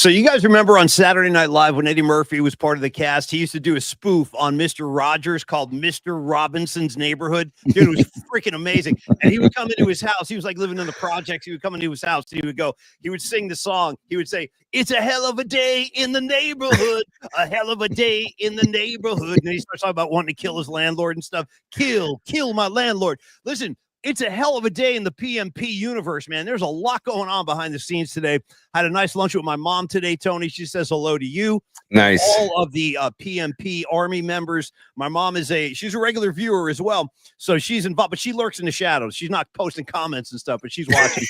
So you guys remember on Saturday Night Live when Eddie Murphy was part of the cast, he used to do a spoof on Mr. Rogers called Mr. Robinson's Neighborhood. Dude, it was freaking amazing. And he would come into his house. He was like living in the projects. He would come into his house and he would sing the song. He would say, "It's a hell of a day in the neighborhood, a hell of a day in the neighborhood." And then he starts talking about wanting to kill his landlord and stuff. Kill my landlord. Listen, it's a hell of a day in the PMP universe, man. There's a lot going on behind the scenes today. Had a nice lunch with my mom today, Tony. She says hello to you. Nice. All of the PMP Army members. My mom she's a regular viewer as well. So she's involved, but she lurks in the shadows. She's not posting comments and stuff, but she's watching.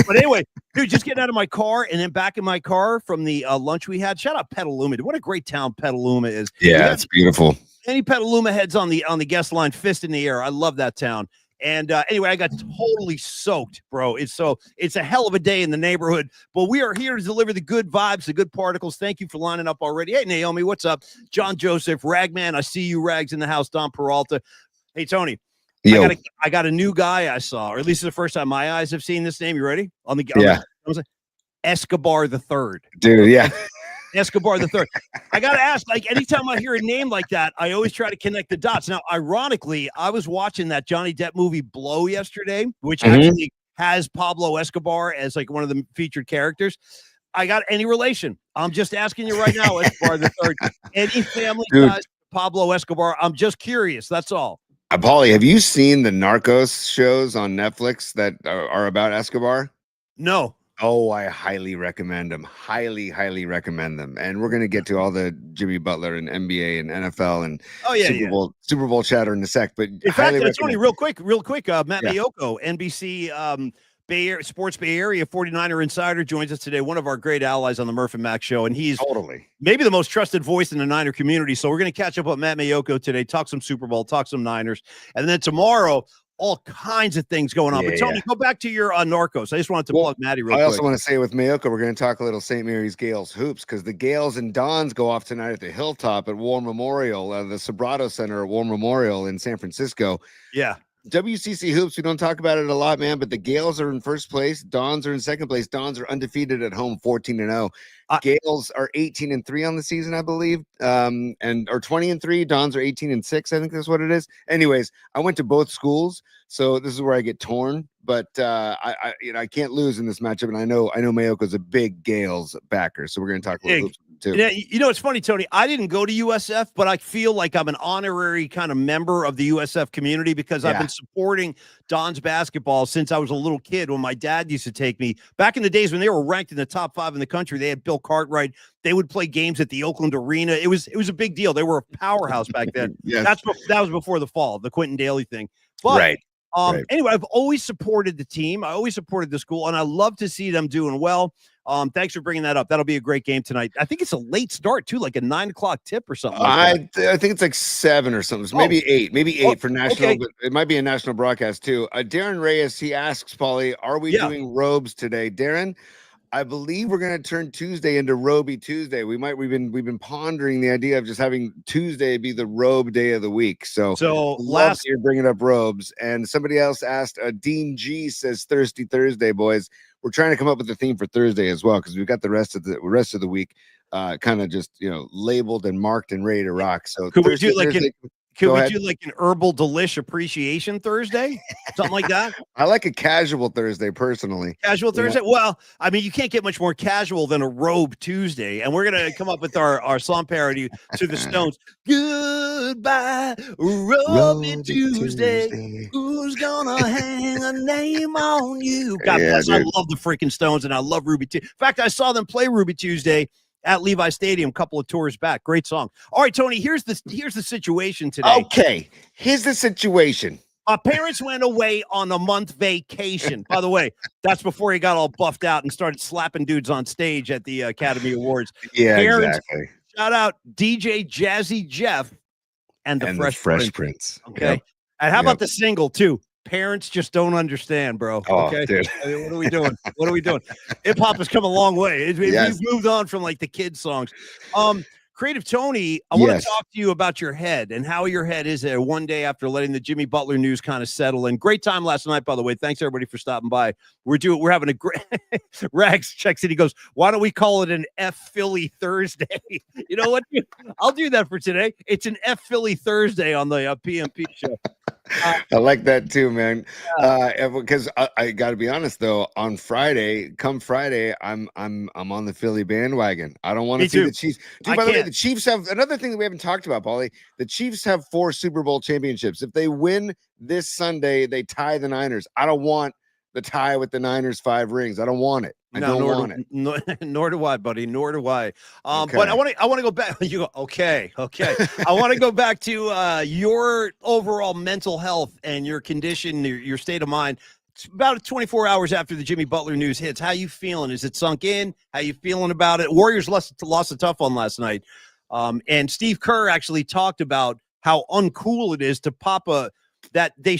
But anyway, dude, just getting out of my car and then back in my car from the lunch we had. Shout out Petaluma. What a great town Petaluma is. Yeah, it's beautiful. Any Petaluma heads on the guest line, fist in the air. I love that town. And anyway, I got totally soaked, bro. It's a hell of a day in the neighborhood, but we are here to deliver the good vibes, the good particles. Thank you for lining up already. Hey, Naomi, what's up? John Joseph, Ragman, I see you, Rags in the house. Don Peralta. Hey, Tony, I got a new guy I saw, or at least it's the first time my eyes have seen this name. You ready? Escobar the Third. Dude, yeah. Escobar the Third. I got to ask, like, anytime I hear a name like that, I always try to connect the dots. Now, ironically, I was watching that Johnny Depp movie Blow yesterday, which actually has Pablo Escobar as like one of the featured characters. I got any relation? I'm just asking you right now, Escobar the Third. Any family ties to Pablo Escobar? I'm just curious. That's all. Paulie, have you seen the Narcos shows on Netflix that are about Escobar? No. Oh, I highly recommend them. Highly, highly recommend them. And we're going to get to all the Jimmy Butler and NBA and NFL and Super Bowl chatter in a sec. But in fact, it's only real quick. Matt Mayoko, NBC Sports Bay Area 49er insider, joins us today. One of our great allies on the Murph and Mac show. And he's maybe the most trusted voice in the Niner community. So we're going to catch up with Matt Mayoko today, talk some Super Bowl, talk some Niners. And then tomorrow, all kinds of things going on. But Tony, go back to your Narcos. I just wanted to plug Matty real quick. I also want to say with Maiocco, we're going to talk a little St. Mary's Gales hoops because the Gales and Dons go off tonight at the Hilltop at War Memorial, the Sobrato Center at War Memorial in San Francisco. Yeah. WCC hoops, we don't talk about it a lot, man, but the Gales are in first place. Dons are in second place. Dons are undefeated at home, 14-0. Gales are 18-3 on the season, I believe, or 20-3. Dons are 18-6. I think that's what it is. Anyways, I went to both schools, so this is where I get torn. But I can't lose in this matchup, and I know Mayoko's a big Gales backer, so we're going to talk a little bit too. Yeah, it's funny, Tony. I didn't go to USF, but I feel like I'm an honorary kind of member of the USF community because I've been supporting Don's basketball since I was a little kid. When my dad used to take me back in the days when they were ranked in the top 5 in the country, they had Bill Cartwright. They would play games at the Oakland Arena. It was a big deal. They were a powerhouse back then. That was before the fall, the Quentin Daly thing. But anyway, I've always supported the team. I always supported the school, and I love to see them doing well. Thanks for bringing that up. That'll be a great game tonight. I think it's a late start too, like a 9 o'clock tip or something. I think it's like 7 or something. So maybe 8 for national. But it might be a national broadcast too. Darren Reyes, he asks, Paulie, are we doing robes today? Darren, I believe we're going to turn Tuesday into Roby Tuesday. We've been pondering the idea of just having Tuesday be the robe day of the week. So last year bringing up robes, and somebody else asked. Dean G says Thirsty Thursday, boys. We're trying to come up with a theme for Thursday as well because we've got the rest of the week kind of just labeled and marked and ready to rock. So could we do like an herbal delish appreciation Thursday? Something like that? I like a casual Thursday personally. Casual Thursday? Yeah. Well, I mean, you can't get much more casual than a robe Tuesday. And we're going to come up with our song parody to the Stones. Goodbye, Roby Tuesday. Who's gonna hang a name on you? God bless. Dude. I love the freaking Stones and I love Ruby Tuesday. In fact, I saw them play Ruby Tuesday at Levi Stadium a couple of tours back. Great song. All right, Tony, here's the situation today. Okay, here's the situation. Our parents went away on a month vacation. By the way, that's before he got all buffed out and started slapping dudes on stage at the Academy Awards. Yeah, exactly. Shout out DJ Jazzy Jeff and the Fresh Prince. Okay. Yep. And how about the single, too? Parents just don't understand, bro. Okay, dude. I mean, what are we doing? Hip hop has come a long way. We've moved on from like the kids songs. Creative Tony, I want to talk to you about your head and how your head is there one day after letting the Jimmy Butler news kind of settle in. Great time last night, by the way. Thanks everybody for stopping by. We're having a great Rags checks in. He goes, why don't we call it an F Philly Thursday? You know what? I'll do that for today. It's an F Philly Thursday on the PMP show. I like that too, man. Because I got to be honest though, on Friday, I'm on the Philly bandwagon. I don't want to see the Chiefs. Dude, by the way, the Chiefs have another thing that we haven't talked about, Paulie. The Chiefs have 4 Super Bowl championships. If they win this Sunday, they tie the Niners. I don't want the tie with the Niners 5 rings. I don't want it. I don't want it. Nor do I, buddy. Nor do I. But I want to go back. You go, okay. I want to go back to your overall mental health and your condition, your state of mind. It's about 24 hours after the Jimmy Butler news hits. How you feeling? Is it sunk in? How you feeling about it? Warriors lost a tough one last night. And Steve Kerr actually talked about how uncool it is to pop that the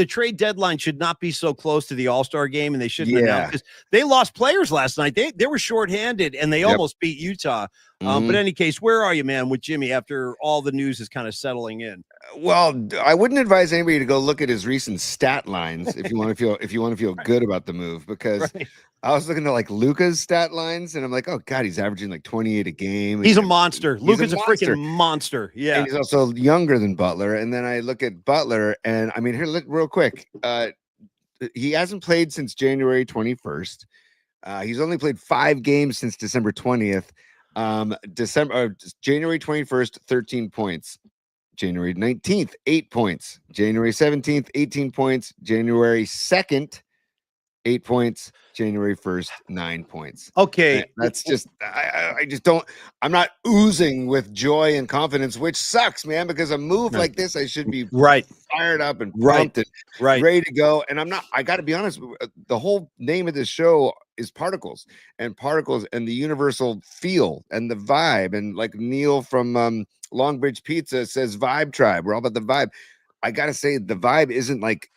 trade deadline should not be so close to the All-Star game, and they shouldn't announce, because they lost players last night. They were shorthanded, and they almost beat Utah. But in any case, where are you, man, with Jimmy after all the news is kind of settling in? Well, I wouldn't advise anybody to go look at his recent stat lines if you want to feel good about the move, because I was looking at like Luka's stat lines, and I'm like, oh god, he's averaging like 28 a game. He's a monster. Luka's a freaking monster. Yeah, and he's also younger than Butler. And then I look at Butler, and I mean, here, look real quick. He hasn't played since January 21st. He's only played 5 games since December 20th. January 21st, 13 points. January 19th, 8 points. January 17th, 18 points. January 2nd, 8 points. January 1st, 9 points. Okay. That's just, I just don't, I'm not oozing with joy and confidence, which sucks, man, because a move like this, I should be fired up and pumped and ready to go. And I'm not, I got to be honest, the whole name of this show is particles and the universal feel and the vibe. And like Neil from Long Bridge Pizza says, vibe tribe. We're all about the vibe. I got to say, the vibe isn't like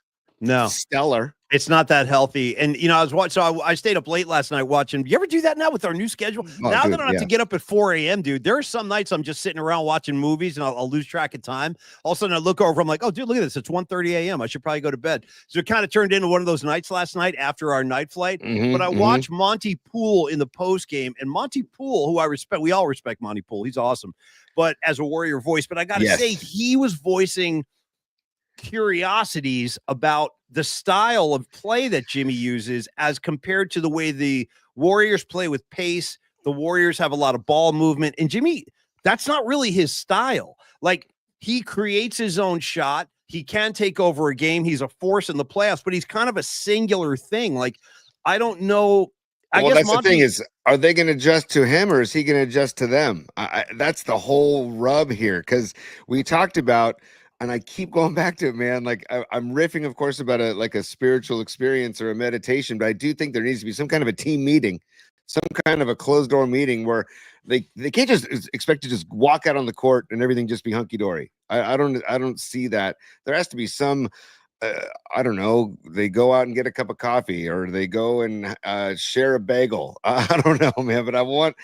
stellar. It's not that healthy. And, you know, I was watching, so I stayed up late last night watching. Do you ever do that now with our new schedule? Now that I don't have to get up at 4 a.m., dude, there are some nights I'm just sitting around watching movies and I'll lose track of time. All of a sudden I look over, I'm like, oh, dude, look at this. It's 1:30 a.m. I should probably go to bed. So it kind of turned into one of those nights last night after our night flight. But I watched Monty Poole in the post game, and Monty Poole, who I respect, we all respect Monty Poole. He's awesome. But as a Warrior voice, but I got to say, he was voicing curiosities about the style of play that Jimmy uses as compared to the way the Warriors play with pace. The Warriors have a lot of ball movement, and Jimmy, that's not really his style. Like, he creates his own shot. He can take over a game. He's a force in the playoffs, but he's kind of a singular thing. Like, I don't know. I guess that's the thing is, are they going to adjust to him, or is he going to adjust to them? That's the whole rub here, because we talked about, and I keep going back to it, man. Like, I'm riffing, of course, about a spiritual experience or a meditation, but I do think there needs to be some kind of a team meeting, some kind of a closed door meeting where they can't just expect to just walk out on the court and everything just be hunky dory. I don't see that. There has to be some. I don't know. They go out and get a cup of coffee, or they go and share a bagel. I don't know, man. But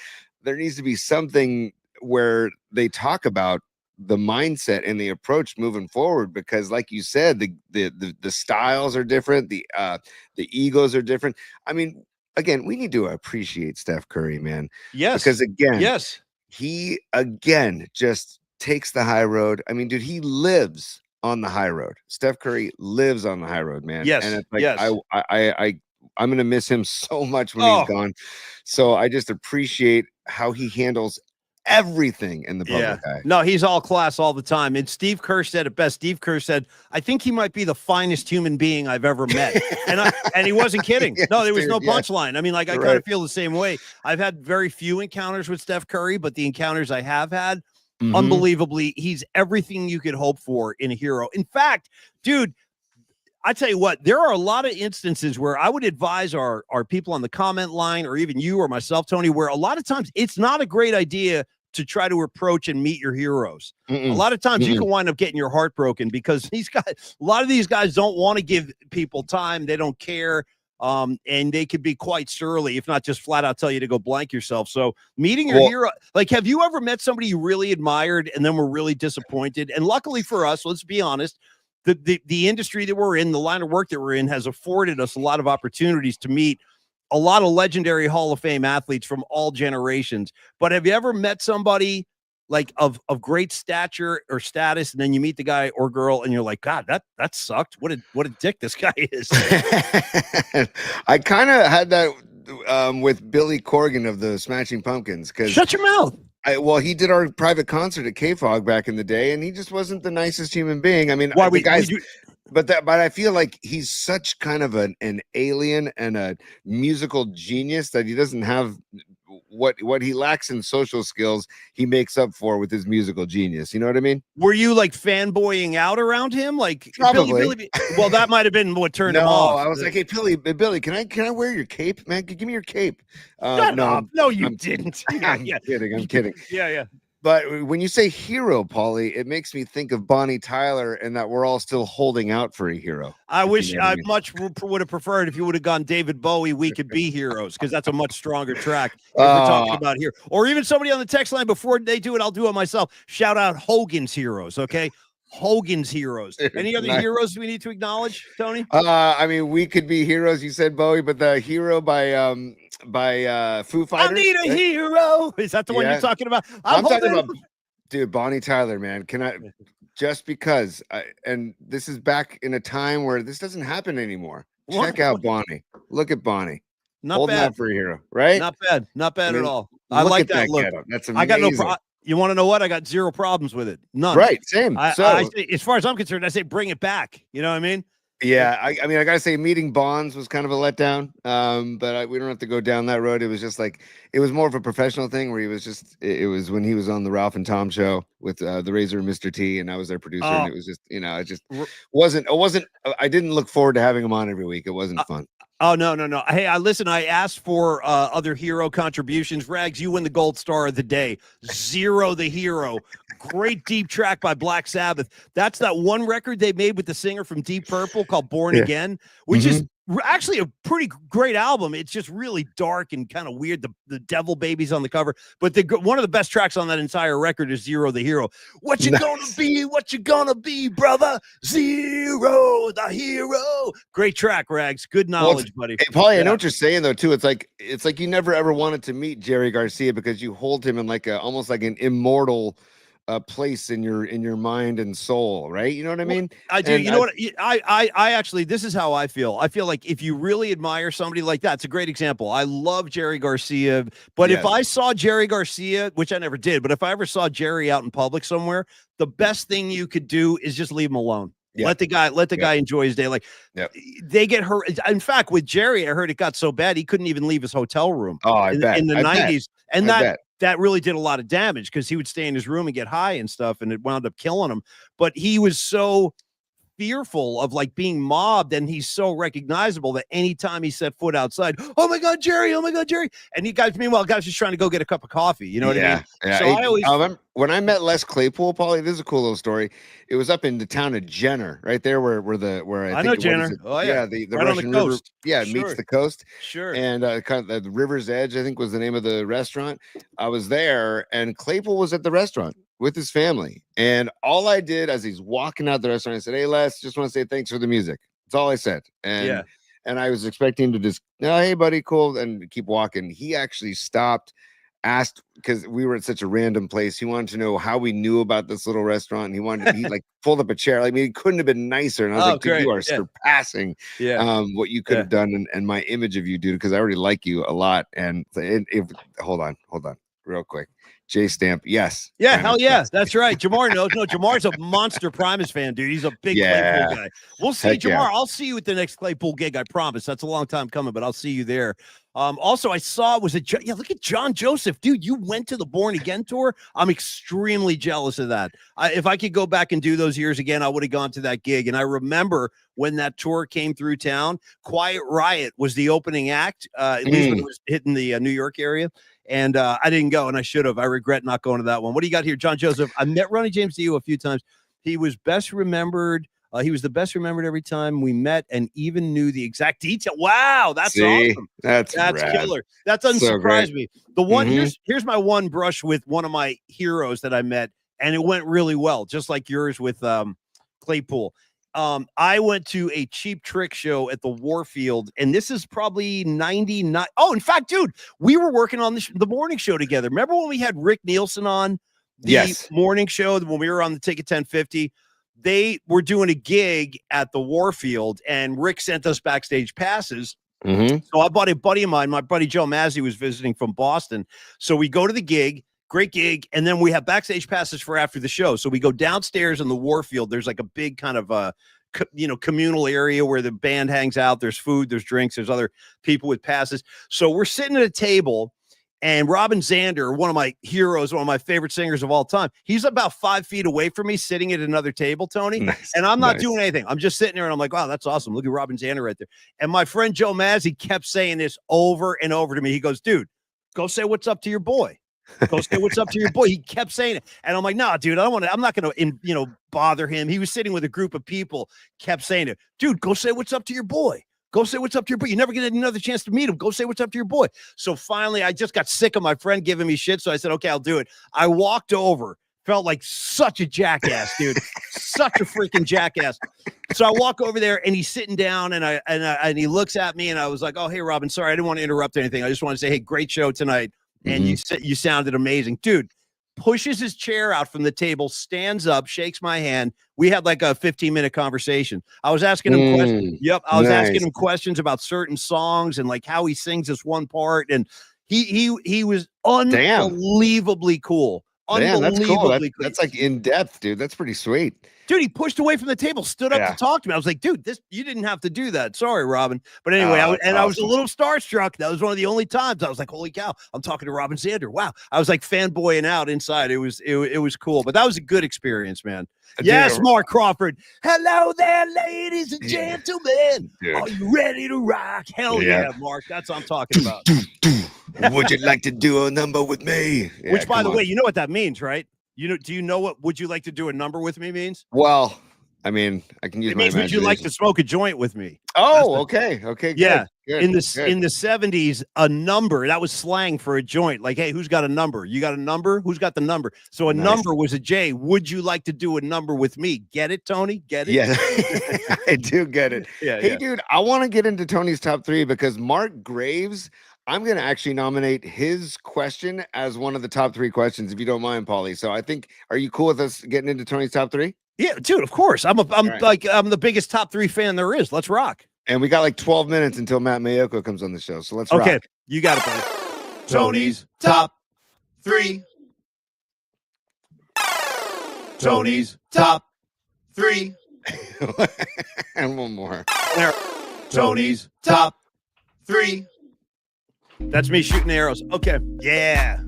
there needs to be something where they talk about the mindset and the approach moving forward, because like you said, the styles are different, the egos are different. I mean, again, we need to appreciate Steph Curry, man. Yes, because he again just takes the high road. I mean, dude, he lives on the high road. Steph Curry lives on the high road, man. Yes, and it's like I'm gonna miss him so much when he's gone. So I just appreciate how he handles everything in the public eye. No, he's all class all the time. And Steve Kerr said it best. Steve Kerr said, I think he might be the finest human being I've ever met. and he wasn't kidding. No, there was no punchline. I mean, like, I kind of feel the same way. I've had very few encounters with Steph Curry, but the encounters I have had, unbelievably, he's everything you could hope for in a hero. In fact, dude, I tell you what, there are a lot of instances where I would advise our people on the comment line, or even you or myself, Tony, where a lot of times it's not a great idea to try to approach and meet your heroes. A lot of times you can wind up getting your heart broken, because a lot of these guys don't want to give people time. They don't care. and they could be quite surly, if not just flat out tell you to go blank yourself. So meeting your hero, like, have you ever met somebody you really admired and then were really disappointed? And luckily for us, let's be honest, the industry that we're in, the line of work that we're in, has afforded us a lot of opportunities to meet a lot of legendary Hall of Fame athletes from all generations. But have you ever met somebody like of great stature or status, and then you meet the guy or girl and you're like, God, that sucked. What a dick this guy is. I kind of had that with Billy Corgan of the Smashing Pumpkins. Shut your mouth. Well, he did our private concert at K-Fog back in the day, and he just wasn't the nicest human being. I mean, but I feel like he's such kind of an alien and a musical genius that he doesn't have what he lacks in social skills. He makes up for with his musical genius. You know what I mean? Were you like fanboying out around him? Like, probably. Billy, well, that might have been what turned him off. I was like, hey, Billy, can I wear your cape, man? Give me your cape. Shut up. No, you didn't. I'm kidding. Yeah. But when you say hero, Paulie, it makes me think of Bonnie Tyler and that we're all still holding out for a hero. I wish I much would have preferred if you would have gone David Bowie, We Could Be Heroes, because that's a much stronger track. If we're talking about here. Or even somebody on the text line, before they do it, I'll do it myself. Shout out Hogan's Heroes, okay? Hogan's Heroes. Any other heroes we need to acknowledge, Tony? I mean, We Could Be Heroes. You said Bowie, but the hero by Foo Fighters. I need a hero. Is that the one you're talking about? I'm talking about, dude, Bonnie Tyler, man. Can I just because and this is back in a time where this doesn't happen anymore. Check out Bonnie. Look at Bonnie. Not holding bad out for a hero, right? Not bad at all. I like that look. That's amazing. I got no problem. You want to know what? I got zero problems with it. None. Right. Same. I say, as far as I'm concerned, I say bring it back. You know what I mean? Yeah. I mean, I got to say meeting Bonds was kind of a letdown. But we don't have to go down that road. It was just like, it was more of a professional thing where he was just, it was when he was on the Ralph and Tom show with the Razor and Mr. T, and I was their producer. And it was just, it just wasn't, I didn't look forward to having him on every week. It wasn't fun. Oh, no. Hey, I asked for other hero contributions. Rags, you win the gold star of the day. Zero the hero. Great deep track by Black Sabbath. That's that one record they made with the singer from Deep Purple called Born Again, which is actually a pretty great album. It's just really dark and kind of weird. The devil babies on the cover. But one of the best tracks on that entire record is Zero the Hero. What you gonna be? What you gonna be, brother? Zero the hero. Great track, Rags. Good knowledge, buddy. Hey, Paulie, I know what you're saying though too. It's like you never ever wanted to meet Jerry Garcia because you hold him in like almost like an immortal place in your mind and soul, right? You know what I mean? I do. You know what? I actually, this is how I feel. I feel like if you really admire somebody like that, it's a great example. I love Jerry Garcia, but if I saw Jerry Garcia, which I never did, but if I ever saw Jerry out in public somewhere, the best thing you could do is just leave him alone. Yeah. Let the guy enjoy his day. Like they get hurt. In fact, with Jerry, I heard it got so bad he couldn't even leave his hotel room. Oh, in the 90s. And that really did a lot of damage because he would stay in his room and get high and stuff, and it wound up killing him. But he was so fearful of like being mobbed, and he's so recognizable that anytime he set foot outside, oh my God, Jerry, and you guys, meanwhile, guys just trying to go get a cup of coffee. You know what I mean? Yeah. So I always when I met Les Claypool, Paulie, this is a cool little story. It was up in the town of Jenner, right there where I know Jenner. Oh yeah, the right Russian on the coast. River. Yeah, it meets the coast. Sure. And kind of the River's Edge, I think, was the name of the restaurant. I was there, and Claypool was at the restaurant with his family. And all I did as he's walking out the restaurant, I said, "Hey, Les, just want to say thanks for the music." That's all I said. And I was expecting him to just, hey, buddy, cool, and keep walking. He actually stopped, asked, because we were at such a random place. He wanted to know how we knew about this little restaurant. And he like pulled up a chair. Like, I mean, he couldn't have been nicer. And I was like, dude, you are surpassing what you could have done and my image of you, dude, because I already like you a lot. And hold on, real quick. J Stamp, yes. Yeah, hell yeah. That's right. Jamar knows. No, Jamar's a monster Primus fan, dude. He's a big Claypool guy. We'll see, Jamar. Yeah. I'll see you at the next Claypool gig, I promise. That's a long time coming, but I'll see you there. Also, I saw look at John Joseph, dude. You went to the Born Again tour. I'm extremely jealous of that. If I could go back and do those years again, I would have gone to that gig. And I remember when that tour came through town, Quiet Riot was the opening act, at least when it was hitting the New York area. And I didn't go, and I should have. I regret not going to that one. What do you got here, John Joseph? I met Ronnie James Dio a few times. He was best remembered He was the best remembered every time we met and even knew the exact detail. Wow, that's awesome. That's killer. That doesn't surprise me. The one here's my one brush with one of my heroes that I met, and it went really well, just like yours with Claypool. I went to a Cheap Trick show at the Warfield, and this is probably 99. Oh, in fact, dude, we were working on the morning show together. Remember when we had Rick Nielsen on the morning show when we were on the Ticket 1050? They were doing a gig at the Warfield, and Rick sent us backstage passes. So I bought a buddy of mine, my buddy Joe Mazzi, was visiting from Boston. So we go to the gig. Great gig. And then we have backstage passes for after the show. So we go downstairs in the Warfield. There's like a big kind of communal area where the band hangs out. There's food, there's drinks, there's other people with passes. So we're sitting at a table, and Robin Zander, one of my heroes, one of my favorite singers of all time, he's about 5 feet away from me sitting at another table, Tony. Nice. And I'm not doing anything. I'm just sitting there, and I'm like, wow, that's awesome. Look at Robin Zander right there. And my friend Joe Mazzi kept saying this over and over to me. He goes, dude, go say what's up to your boy. Go say what's up to your boy. He kept saying it. And I'm like, nah, dude, I'm not going to, bother him. He was sitting with a group of people, kept saying it. Dude, go say what's up to your boy. Go say what's up to your boy. You never get another chance to meet him. Go say what's up to your boy. So finally, I just got sick of my friend giving me shit. So I said, okay, I'll do it. I walked over, felt like such a jackass, dude. Such a freaking jackass. So I walk over there, and he's sitting down, and he looks at me, and I was like, oh, hey, Robin, sorry, I didn't want to interrupt anything. I just want to say, hey, great show tonight. And you sounded amazing. Dude, pushes his chair out from the table, stands up, shakes my hand. We had like a 15-minute conversation. I was asking him questions. Yep. I was asking him questions about certain songs and like how he sings this one part. And he was unbelievably cool. Damn, that's cool. That's like in depth, dude. That's pretty sweet. Dude, he pushed away from the table, stood up to talk to me. I was like, dude, you didn't have to do that. Sorry, Robin. But anyway, I was a little starstruck. That was one of the only times I was like, holy cow, I'm talking to Robin Zander. Wow. I was like fanboying out inside. It was cool. But that was a good experience, man. Yes, Mark Crawford. Hello there, ladies and gentlemen. Dude. Are you ready to rock? Hell yeah, Mark. That's what I'm talking about. Would you like to do a number with me? Yeah, which, by the way, you know what that means, right? Do you know what would you like to do a number with me means? Well, I mean, I can use my imagination. Would you like to smoke a joint with me? Oh, okay. Good, yeah. Good, in the 70s, a number, that was slang for a joint. Like, hey, who's got a number? You got a number? Who's got the number? So a number was a J. Would you like to do a number with me? Get it, Tony? Get it? Yeah, I do get it. Hey, dude, I want to get into Tony's top three because Mark Graves, I'm going to actually nominate his question as one of the top three questions, if you don't mind, Paulie. So I think, are you cool with us getting into Tony's top three? Yeah, dude, of course. I'm the biggest top three fan there is. Let's rock. And we got like 12 minutes until Matt Mayoko comes on the show. So let's rock. Okay, you got it, buddy. Tony's top three. Tony's top three. And one more. Tony's top three. That's me shooting arrows. Okay. Yeah.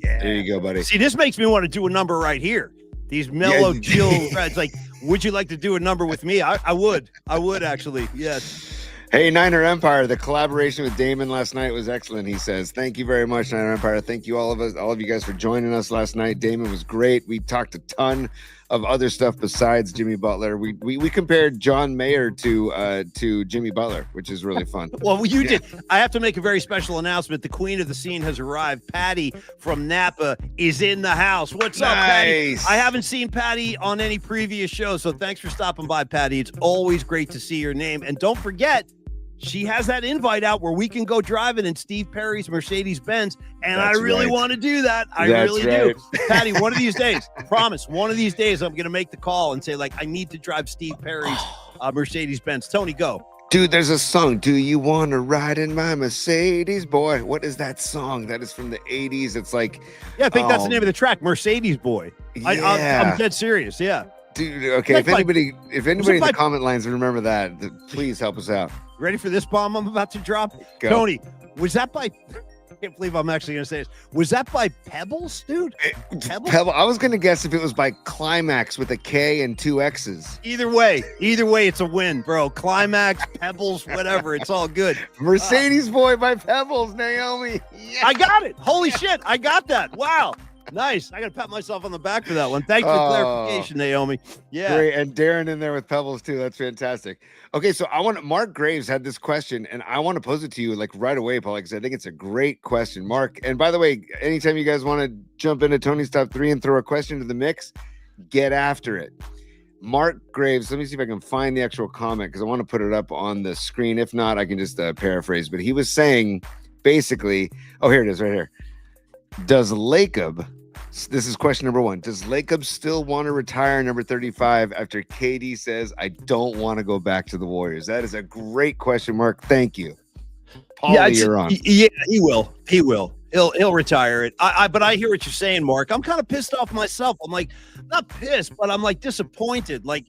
There you go, buddy. See, this makes me want to do a number right here. These mellow, chill threads. Like, would you like to do a number with me? I would. I would, actually. Yes. Hey, Niner Empire, the collaboration with Damon last night was excellent, he says. Thank you very much, Niner Empire. Thank you all of you guys for joining us last night. Damon was great. We talked a ton of other stuff besides Jimmy Butler. We compared John Mayer to Jimmy Butler, which is really fun. Well, you did. I have to make a very special announcement. The queen of the scene has arrived. Patty from Napa is in the house. What's up, Patty? I haven't seen Patty on any previous show, so thanks for stopping by, Patty. It's always great to see your name. And don't forget, she has that invite out where we can go driving in Steve Perry's Mercedes-Benz, and I really want to do that. I really do. Patty, one of these days, promise, one of these days I'm going to make the call and say, like, I need to drive Steve Perry's Mercedes-Benz. Tony, go. Dude, there's a song, Do You Want to Ride in My Mercedes? Boy, what is that song? That is from the 80s. It's like... Yeah, I think that's the name of the track, Mercedes Boy. Yeah. I'm dead serious, yeah. Dude, okay, if anybody in the comment lines remember that, please help us out. Ready for this bomb I'm about to drop? Go. Tony, was that by... I can't believe I'm actually going to say this. Was that by Pebbles, dude? Pebble. I was going to guess if it was by Climax with a K and two X's. Either way, it's a win, bro. Climax, Pebbles, whatever. It's all good. Mercedes Boy by Pebbles, Naomi. Yes. I got it. Holy shit. I got that. Wow. Nice. I got to pat myself on the back for that one. Thanks for the clarification, Naomi. Yeah. Great. And Darren in there with Pebbles too. That's fantastic. Okay. So Mark Graves had this question and I want to pose it to you like right away, Paul, because I think it's a great question. Mark, and by the way, anytime you guys want to jump into Tony's top 3 and throw a question to the mix, get after it. Mark Graves, let me see if I can find the actual comment because I want to put it up on the screen. If not, I can just paraphrase. But he was saying basically, oh, here it is right here. Does Lacob, this is question number 1. Does Lacob still want to retire number 35 after KD says, I don't want to go back to the Warriors? That is a great question, Mark. Thank you. Paulie, you're on. Yeah, he will. He'll retire it. But I hear what you're saying, Mark. I'm kind of pissed off myself. I'm like, not pissed, but I'm like disappointed. Like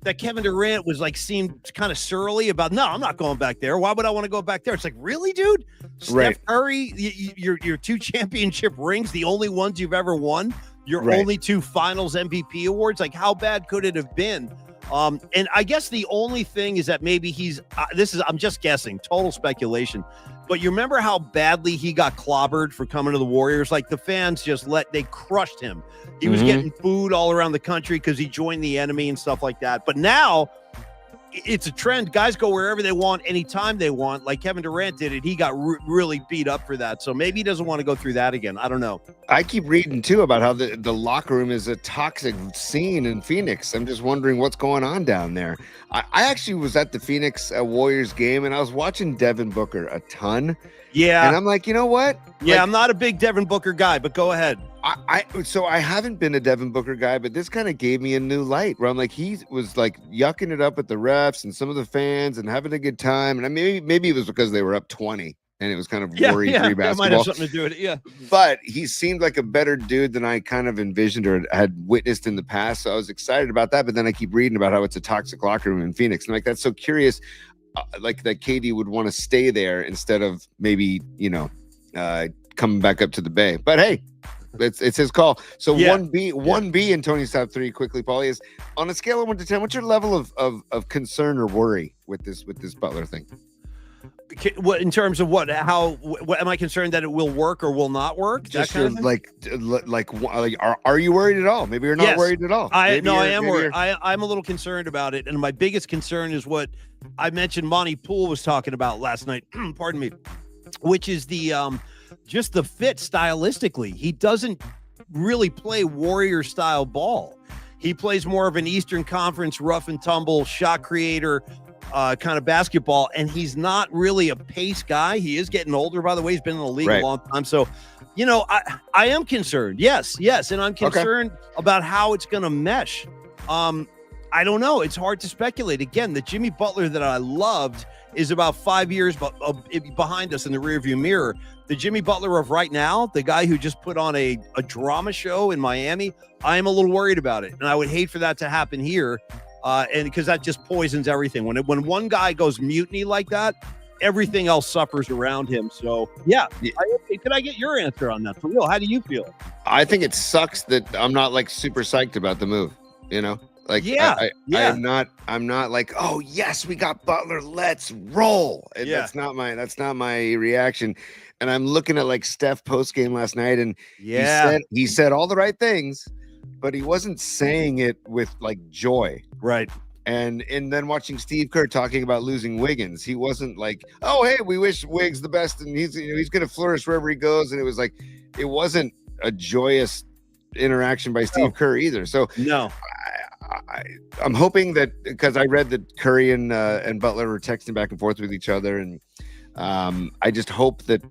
that Kevin Durant was like seemed kind of surly about, no, I'm not going back there. Why would I want to go back there? It's like, really, dude? Steph Curry, your 2 championship rings, the only ones you've ever won, your only 2 finals MVP awards. Like, how bad could it have been? And I guess the only thing is that maybe he's I'm just guessing, total speculation. But you remember how badly he got clobbered for coming to the Warriors? Like the fans they crushed him. He was getting booed all around the country because he joined the enemy and stuff like that. But now it's a trend. Guys go wherever they want, anytime they want. Like Kevin Durant did it. He got really beat up for that. So maybe he doesn't want to go through that again. I don't know. I keep reading too about how the locker room is a toxic scene in Phoenix. I'm just wondering what's going on down there. I actually was at the Phoenix Warriors game and I was watching Devin Booker a ton. Yeah. And I'm like, you know what? Yeah, like, I'm not a big Devin Booker guy, but go ahead. So I haven't been a Devin Booker guy, but this kind of gave me a new light where I'm like, he was like yucking it up with the refs and some of the fans and having a good time. And maybe it was because they were up 20 and it was kind of worry-free basketball. That might have something to do with it, yeah. But he seemed like a better dude than I kind of envisioned or had witnessed in the past. So I was excited about that. But then I keep reading about how it's a toxic locker room in Phoenix. And like, that's so curious, like that KD would want to stay there instead of maybe, coming back up to the Bay. But hey, it's his call. So 1B in Tony's top 3 quickly, Paulie, is on a scale of 1 to 10, what's your level of concern or worry with this Butler thing? What in terms of what am I concerned that it will work or will not work? Just are you worried at all? Maybe you're not worried at all. I am worried. I'm a little concerned about it, and my biggest concern is what I mentioned Monty Poole was talking about last night. Pardon me, which is the just the fit stylistically. He doesn't really play Warrior style ball. He plays more of an Eastern Conference rough and tumble shot creator kind of basketball, and he's not really a pace guy. He is getting older, by the way. He's been in the league a long time. So, I am concerned. Yes. And I'm concerned about how it's going to mesh. I don't know. It's hard to speculate. Again, the Jimmy Butler that I loved is about 5 years behind us in the rearview mirror. The Jimmy Butler of right now, the guy who just put on a drama show in Miami, I am a little worried about it. And I would hate for that to happen here. And because that just poisons everything. When one guy goes mutiny like that, everything else suffers around him. So, could I get your answer on that? For real, how do you feel? I think it sucks that I'm not like super psyched about the move, Like, I'm not like, oh yes, we got Butler, let's roll. And that's not my reaction. And I'm looking at like Steph post game last night, and he said all the right things, but he wasn't saying it with like joy. Right. And then watching Steve Kerr talking about losing Wiggins, he wasn't like, oh hey, we wish Wiggs the best and he's gonna flourish wherever he goes. And it was like, it wasn't a joyous interaction by Steve Kerr either. So no. I'm hoping that, because I read that Curry and Butler were texting back and forth with each other, and I just hope that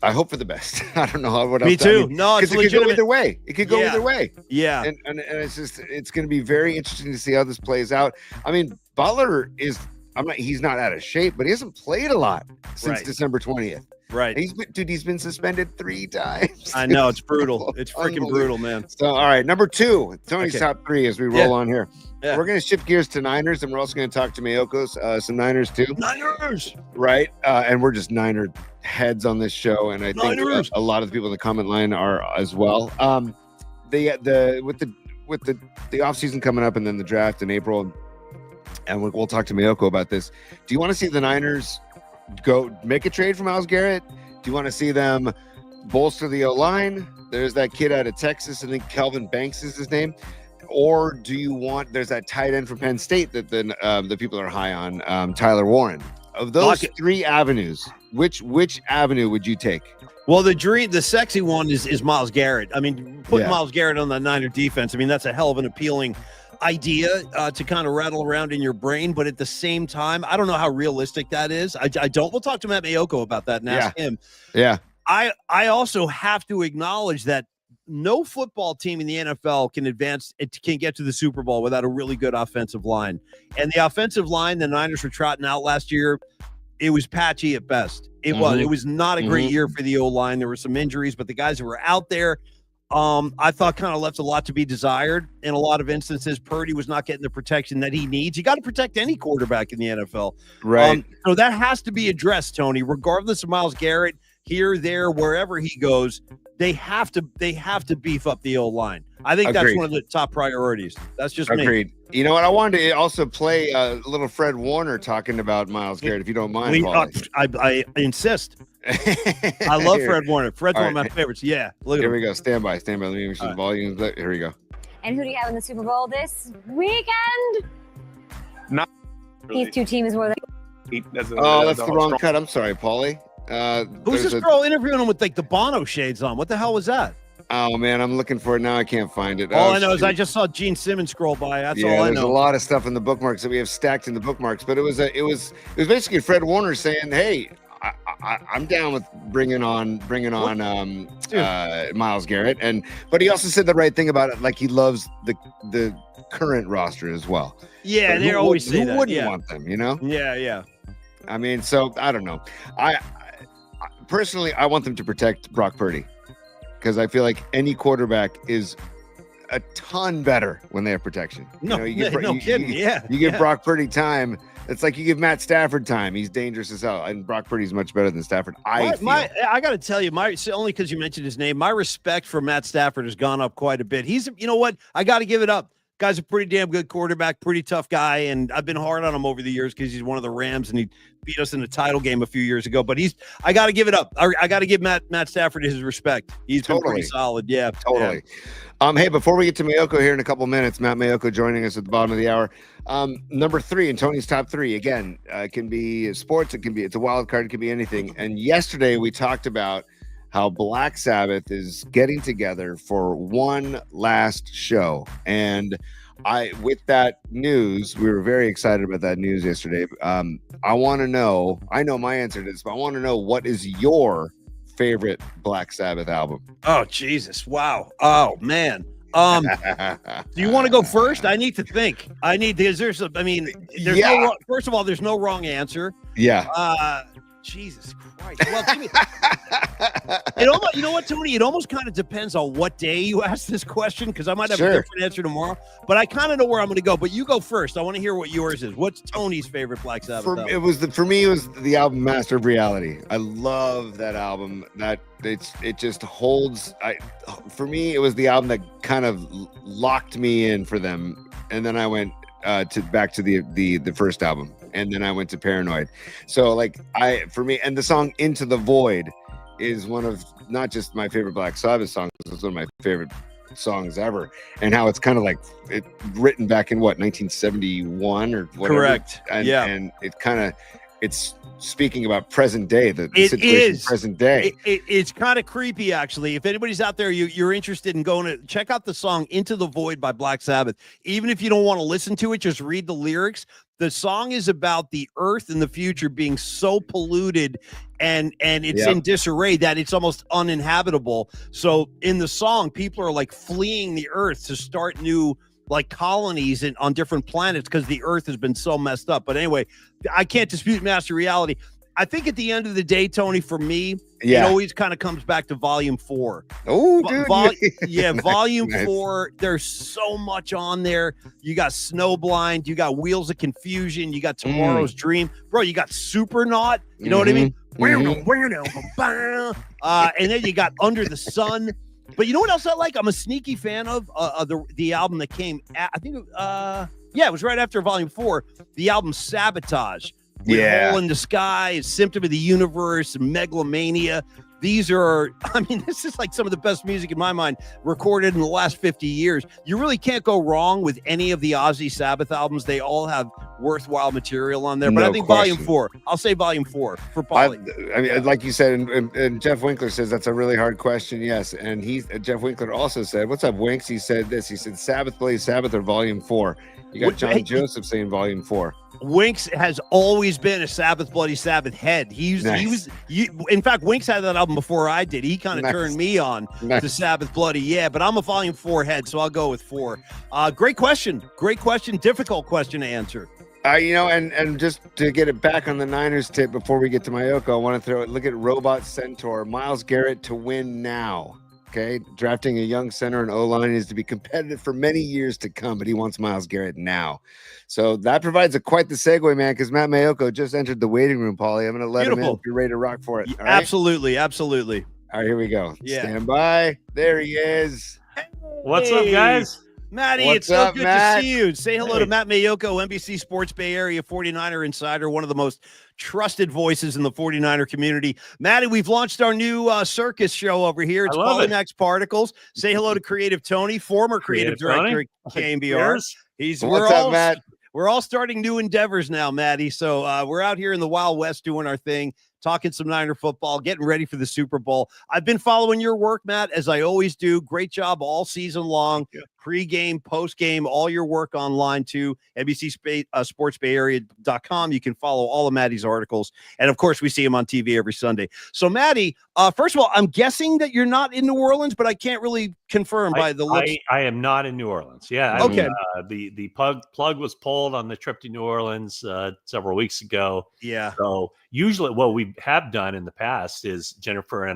I hope for the best. I don't know what else. Me too. No, it's legitimate. It could go either way. It could go either way. Yeah, and it's going to be very interesting to see how this plays out. I mean, Butler he's not out of shape, but he hasn't played a lot since December 20th. Right. He's been suspended 3 times. I know, it's brutal. It's freaking brutal, man. So, all right, number 2, Tony's top 3 as we roll on here. Yeah. We're going to shift gears to Niners, and we're also going to talk to Mayoko's, some Niners too. Niners! Right. And we're just Niner heads on this show, and I think a lot of the people in the comment line are as well. With the offseason coming up and then the draft in April, and we'll talk to Maiocco about this. Do you want to see the Niners go make a trade for Myles Garrett? Do you want to see them bolster the O-line? There's that kid out of Texas. I think Kelvin Banks is his name. Or do you want? There's that tight end from Penn State that the people are high on, Tyler Warren. Of those three avenues, which avenue would you take? Well, the sexy one is Myles Garrett. I mean, putting Myles Garrett on the Niner defense, I mean, that's a hell of an appealing idea to kind of rattle around in your brain. But at the same time, I don't know how realistic that is. I don't. We'll talk to Matt Mayoko about that and ask him. Yeah. I also have to acknowledge that no football team in the NFL can get to the Super Bowl without a really good offensive line. And the offensive line the Niners were trotting out last year, it was patchy at best. It was not a great year for the O-line. There were some injuries, but the guys that were out there, I thought kind of left a lot to be desired. In a lot of instances, Purdy was not getting the protection that he needs. You got to protect any quarterback in the NFL. Right. So that has to be addressed, Tony, regardless of Myles Garrett, here, there, wherever he goes. They have to beef up the O-line. I think that's one of the top priorities. That's just me. You know what? I wanted to also play a little Fred Warner talking about Myles Garrett, if you don't mind. I insist. I love Fred Warner. Fred's one of my favorites. Yeah. Look at Here we go. Stand by. Let me make sure the volume. Here we go. And who do you have in the Super Bowl this weekend? Not really. These two teams were that's the wrong cut. I'm sorry, Paulie. Who's this girl interviewing him with like the Bono shades on? What the hell was that? Oh man, I'm looking for it now. I can't find it. All I know is I just saw Gene Simmons scroll by. That's all I know. There's a lot of stuff in the bookmarks that we have stacked in the bookmarks, but it was basically Fred Warner saying, "Hey, I'm down with bringing on Myles Garrett," but he also said the right thing about it, like he loves the current roster as well. Yeah, they always say that. Who wouldn't want them? You know? Yeah. I mean, so I don't know. I personally, I want them to protect Brock Purdy because I feel like any quarterback is a ton better when they have protection. No kidding. You give Brock Purdy time. It's like you give Matt Stafford time. He's dangerous as hell, and Brock Purdy's much better than Stafford. I got to tell you, only because you mentioned his name, my respect for Matt Stafford has gone up quite a bit. He's, you know what? I got to give it up. Guy's a pretty damn good quarterback, pretty tough guy, and I've been hard on him over the years because he's one of the Rams, and he beat us in the title game a few years ago. But I got to give it up. I got to give Matt Stafford his respect. He's been pretty solid. Yeah, totally. Yeah. Hey, before we get to Maiocco here in a couple minutes, Matt Mayoko joining us at the bottom of the hour. Number 3 in Tony's top 3. Again, it can be sports. It's a wild card. It can be anything. And yesterday we talked about how Black Sabbath is getting together for one last show. And with that news, we were very excited about that news yesterday. I want to know, I know my answer to this, but I want to know, what is your favorite Black Sabbath album? Oh, Jesus. Wow. Oh, man. Do you want to go first? I need to think. First of all, there's no wrong answer. Yeah. Jesus Christ. Well, you know what, Tony? It almost kind of depends on what day you ask this question, because I might have a different answer tomorrow. But I kind of know where I'm going to go. But you go first. I want to hear what yours is. What's Tony's favorite Black Sabbath album? For me, it was the album Master of Reality. I love that album. It just holds. For me, it was the album that kind of locked me in for them, and then I went back to the first album. And then I went to Paranoid. So for me, and the song Into the Void is one of not just my favorite Black Sabbath songs, it's one of my favorite songs ever. And how it's kind of like written back in 1971 or whatever. Correct. And it's speaking about present day, the situation present day. It's kind of creepy, actually. If anybody's out there, you're interested in going to check out the song Into the Void by Black Sabbath. Even if you don't want to listen to it, just read the lyrics. The song is about the earth in the future being so polluted and it's in disarray that it's almost uninhabitable. So in the song, people are like fleeing the earth to start new colonies on different planets because the earth has been so messed up. But anyway, I can't dispute Master Reality. I think at the end of the day, Tony, for me, it always kind of comes back to Volume 4. Oh, dude. Volume 4. There's so much on there. You got Snowblind. You got Wheels of Confusion. You got Tomorrow's Dream. Bro, you got Supernaut. You know what I mean? And then you got Under the Sun. But you know what else I like? I'm a sneaky fan of the album that came, it was right after Volume 4, the album Sabotage. Hole in the Sky, Symptom of the Universe, Megalomania. These are, I mean, this is like some of the best music in my mind recorded in the last 50 years. You really can't go wrong with any of the Ozzy Sabbath albums. They all have worthwhile material on there. But I think Volume 4, I'll say Volume 4 for Paulie. I mean, like you said, and Jeff Winkler says that's a really hard question. Yes. And Jeff Winkler also said, what's up, Winks? He said this. He said, Sabbath plays Sabbath or Volume 4. You got John Joseph saying Volume 4. Winks has always been a Sabbath Bloody Sabbath head. In fact, Winks had that album before I did. He kind of turned me on to Sabbath Bloody. Yeah, but I'm a Volume 4 head, so I'll go with 4. Great question. Difficult question to answer. And just to get it back on the Niners tip before we get to Maiocco, I want to look at Robot Centaur. Myles Garrett to win now. Okay, drafting a young center and O-line is to be competitive for many years to come, but he wants Myles Garrett now. So that provides quite the segue, man, because Matt Mayoko just entered the waiting room, Paulie. I'm going to let him in if you're ready to rock for it. All right? Absolutely. All right, here we go. Yeah. Stand by. There he is. What's up, guys? Matty, it's so good to see you. Say hello to Matt Mayoko, NBC Sports Bay Area 49er insider, one of the most trusted voices in the 49er community. Matty, we've launched our new circus show over here. It's called Max Particles. Say hello to Creative Tony, former creative director at KMBR. We're all starting new endeavors now, Matty. So we're out here in the Wild West doing our thing, talking some Niner football, getting ready for the Super Bowl. I've been following your work, Matt, as I always do. Great job all season long. Pre-game, post-game, all your work online too. NBCSportsBayArea.com. You can follow all of Matty's articles. And of course, we see him on TV every Sunday. So Matty, first of all, I'm guessing that you're not in New Orleans, but I can't really confirm by the looks. I am not in New Orleans. Yeah. Okay. The plug was pulled on the trip to New Orleans several weeks ago. Yeah. So usually what we have done in the past is Jennifer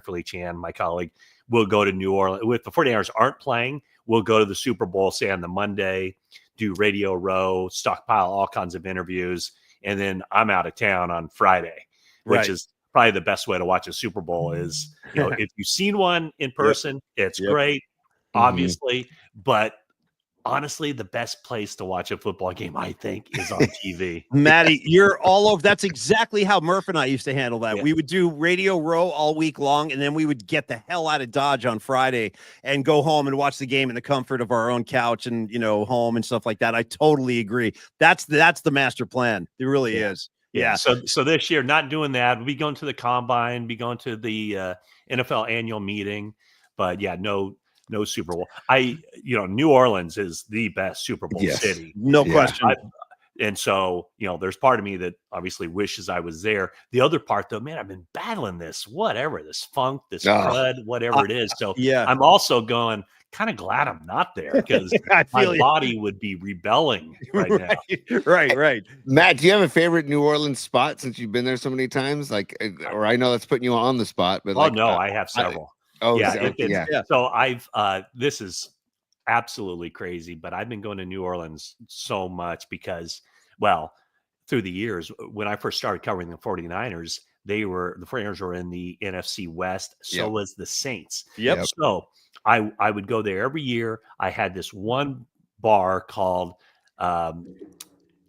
Lee Chan, my colleague, will go to New Orleans. If the 49ers aren't playing, we'll go to the Super Bowl, say on the Monday, do Radio Row, stockpile all kinds of interviews, and then I'm out of town on Friday, which is probably the best way to watch a Super Bowl is, if you've seen one in person, it's great, obviously, but honestly, the best place to watch a football game, I think, is on TV. Matty, you're all over. That's exactly how Murph and I used to handle that. Yeah. We would do Radio Row all week long, and then we would get the hell out of Dodge on Friday and go home and watch the game in the comfort of our own couch and, home and stuff like that. I totally agree. That's the master plan. It really is. Yeah. So this year, not doing that. We'll be going to the Combine, be going to the NFL annual meeting, but no Super Bowl. New Orleans is the best Super Bowl city. No question. And so, there's part of me that obviously wishes I was there. The other part, though, man, I've been battling this funk, this crud, whatever it is. So I'm also going, kind of glad I'm not there because my body would be rebelling right now. Right. Matt, do you have a favorite New Orleans spot since you've been there so many times? Or I know that's putting you on the spot, but I have several. So I've this is absolutely crazy, but I've been going to New Orleans so much because, through the years, when I first started covering the 49ers, the 49ers were in the NFC West. So was the Saints. Yep. So I would go there every year. I had this one bar called, oh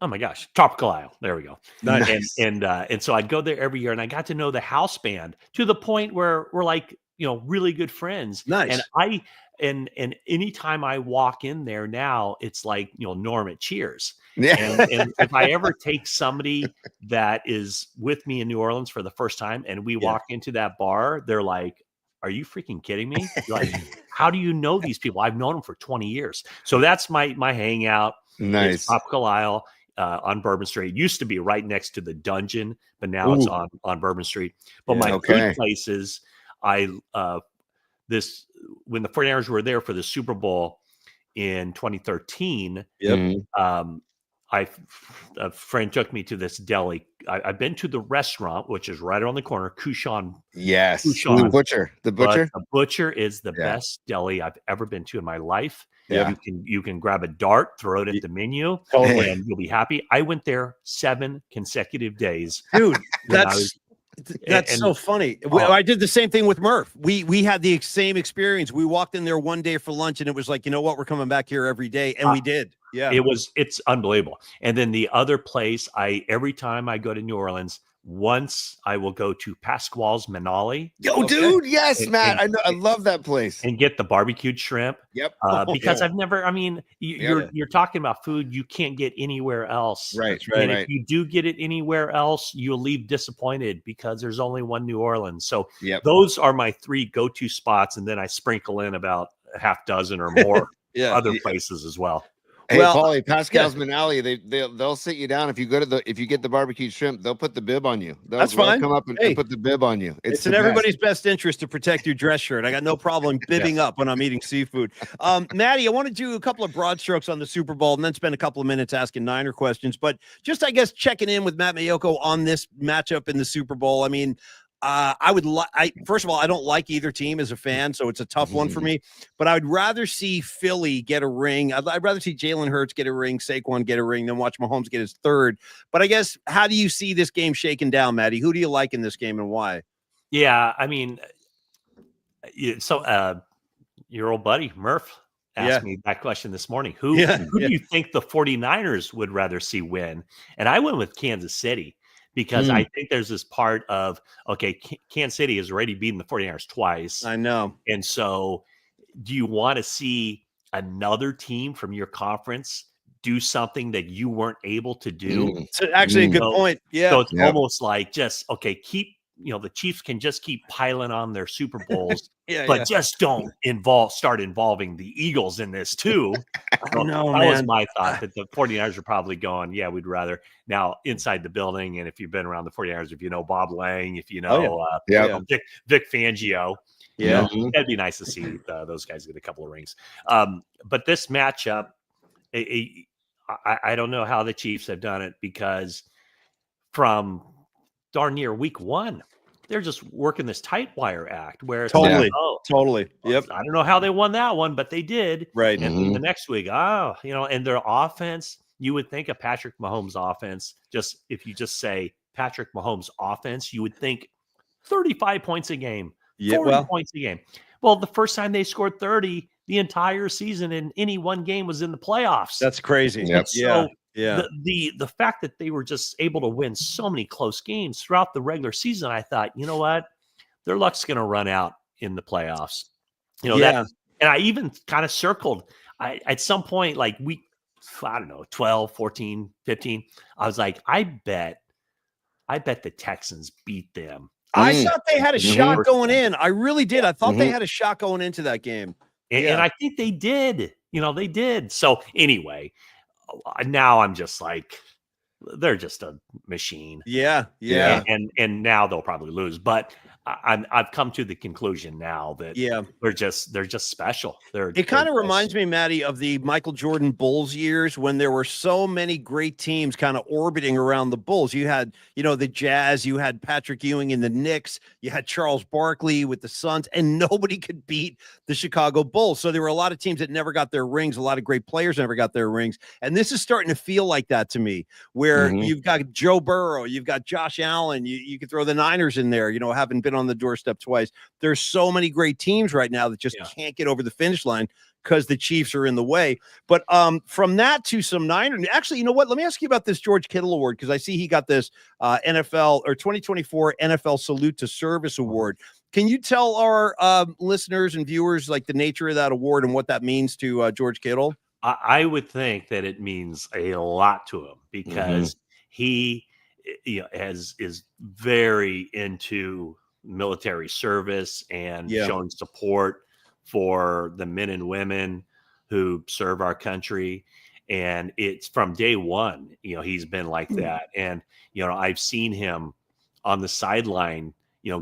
my gosh, Tropical Isle. There we go. Nice. And so I'd go there every year, and I got to know the house band to the point where we're like, really good friends. Nice. And anytime I walk in there now, it's like, Norm at Cheers. Yeah. And if I ever take somebody that is with me in New Orleans for the first time and we walk into that bar, they're like, are you freaking kidding me? Like, how do you know these people? I've known them for 20 years. So that's my hangout. Nice. Tropical Isle on Bourbon Street. It used to be right next to the Dungeon, but now it's on Bourbon Street. But my food places, when the 49ers were there for the Super Bowl in 2013, a friend took me to this deli. I've been to the restaurant, which is right around the corner, Couchon. Yes. Couchon. The butcher. The butcher is the best deli I've ever been to in my life. Yeah. You can grab a dart, throw it at the menu, and you'll be happy. I went there 7 consecutive days. Dude, that's so funny. I did the same thing with Murph. We had the same experience. We walked in there one day for lunch and it was like, you know what? We're coming back here every day. And we did. Yeah. It's unbelievable. And then the other place every time I go to New Orleans, Once I will go to Pasquale's Manali. Yo, dude, yes, Matt. I know. I love that place. And get the barbecued shrimp. Yep. Because I've never. I mean, you're talking about food you can't get anywhere else. Right. That's right. And if you do get it anywhere else, you'll leave disappointed because there's only one New Orleans. So those are my 3 go-to spots, and then I sprinkle in about a half dozen or more other places as well. Hey, Paulie, Pascal's Manali, they'll sit you down if you get the barbecued shrimp. They'll put the bib on you. They'll fine. Come up and put the bib on you. It's in everybody's best interest to protect your dress shirt. I got no problem bibbing up when I'm eating seafood. Maddie, I want to do a couple of broad strokes on the Super Bowl and then spend a couple of minutes asking Niner questions. But just, I guess, checking in with Matt Mayoko on this matchup in the Super Bowl. I mean, first of all, I don't like either team as a fan, so it's a tough one for me. But I would rather see Philly get a ring. I'd rather see Jalen Hurts get a ring, Saquon get a ring, than watch Mahomes get his 3rd. But I guess, how do you see this game shaking down, Maddie? Who do you like in this game and why? Yeah, I mean, so your old buddy Murph asked me that question this morning. Who do you think the 49ers would rather see win? And I went with Kansas City. Because I think there's this part of, Kansas City has already beaten the 49ers twice. I know. And so do you want to see another team from your conference do something that you weren't able to do? It's actually a good point. Yeah. So it's almost like just, the Chiefs can just keep piling on their Super Bowls, but just don't start involving the Eagles in this too. I know, that was my thought, that the 49ers are probably going, we'd rather. Now, inside the building, and if you've been around the 49ers, if you know Bob Lang, if you know Vic Fangio, that'd be nice to see those guys get a couple of rings. But this matchup, I don't know how the Chiefs have done it, because from darn near week 1, they're just working this tight wire act where it's totally. Yep. I don't know how they won that one, but they did. Right. And the next week, and their offense, you would think a Patrick Mahomes offense, if you just say Patrick Mahomes offense, you would think 35 points a game, 40 points a game. Well, the first time they scored 30 the entire season in any one game was in the playoffs. That's crazy. Yep. So the fact that they were just able to win so many close games throughout the regular season, I thought, you know what, their luck's going to run out in the playoffs. And I even kind of circled, at some point, like week, I don't know, 12, 14, 15, I was like, I bet the Texans beat them. I thought they had a shot going in. I really did. I thought they had a shot going into that game. And I think they did. They did. So anyway, now I'm just like, they're just a machine. Yeah. And now they'll probably lose, but I've come to the conclusion now that they're just special. It kind of reminds me, Maddie, of the Michael Jordan Bulls years when there were so many great teams kind of orbiting around the Bulls. You had, the Jazz, you had Patrick Ewing in the Knicks, you had Charles Barkley with the Suns, and nobody could beat the Chicago Bulls. So there were a lot of teams that never got their rings. A lot of great players never got their rings. And this is starting to feel like that to me, where you've got Joe Burrow, you've got Josh Allen, you could throw the Niners in there, having been on the doorstep twice. There's so many great teams right now that just can't get over the finish line because the Chiefs are in the way. But from that to some Niners, actually, you know what? Let me ask you about this George Kittle Award, because I see he got this NFL or 2024 NFL Salute to Service Award. Can you tell our listeners and viewers like the nature of that award and what that means to George Kittle? I would think that it means a lot to him, because he is very into military service and showing support for the men and women who serve our country. And it's from day one, he's been like that. And, I've seen him on the sideline,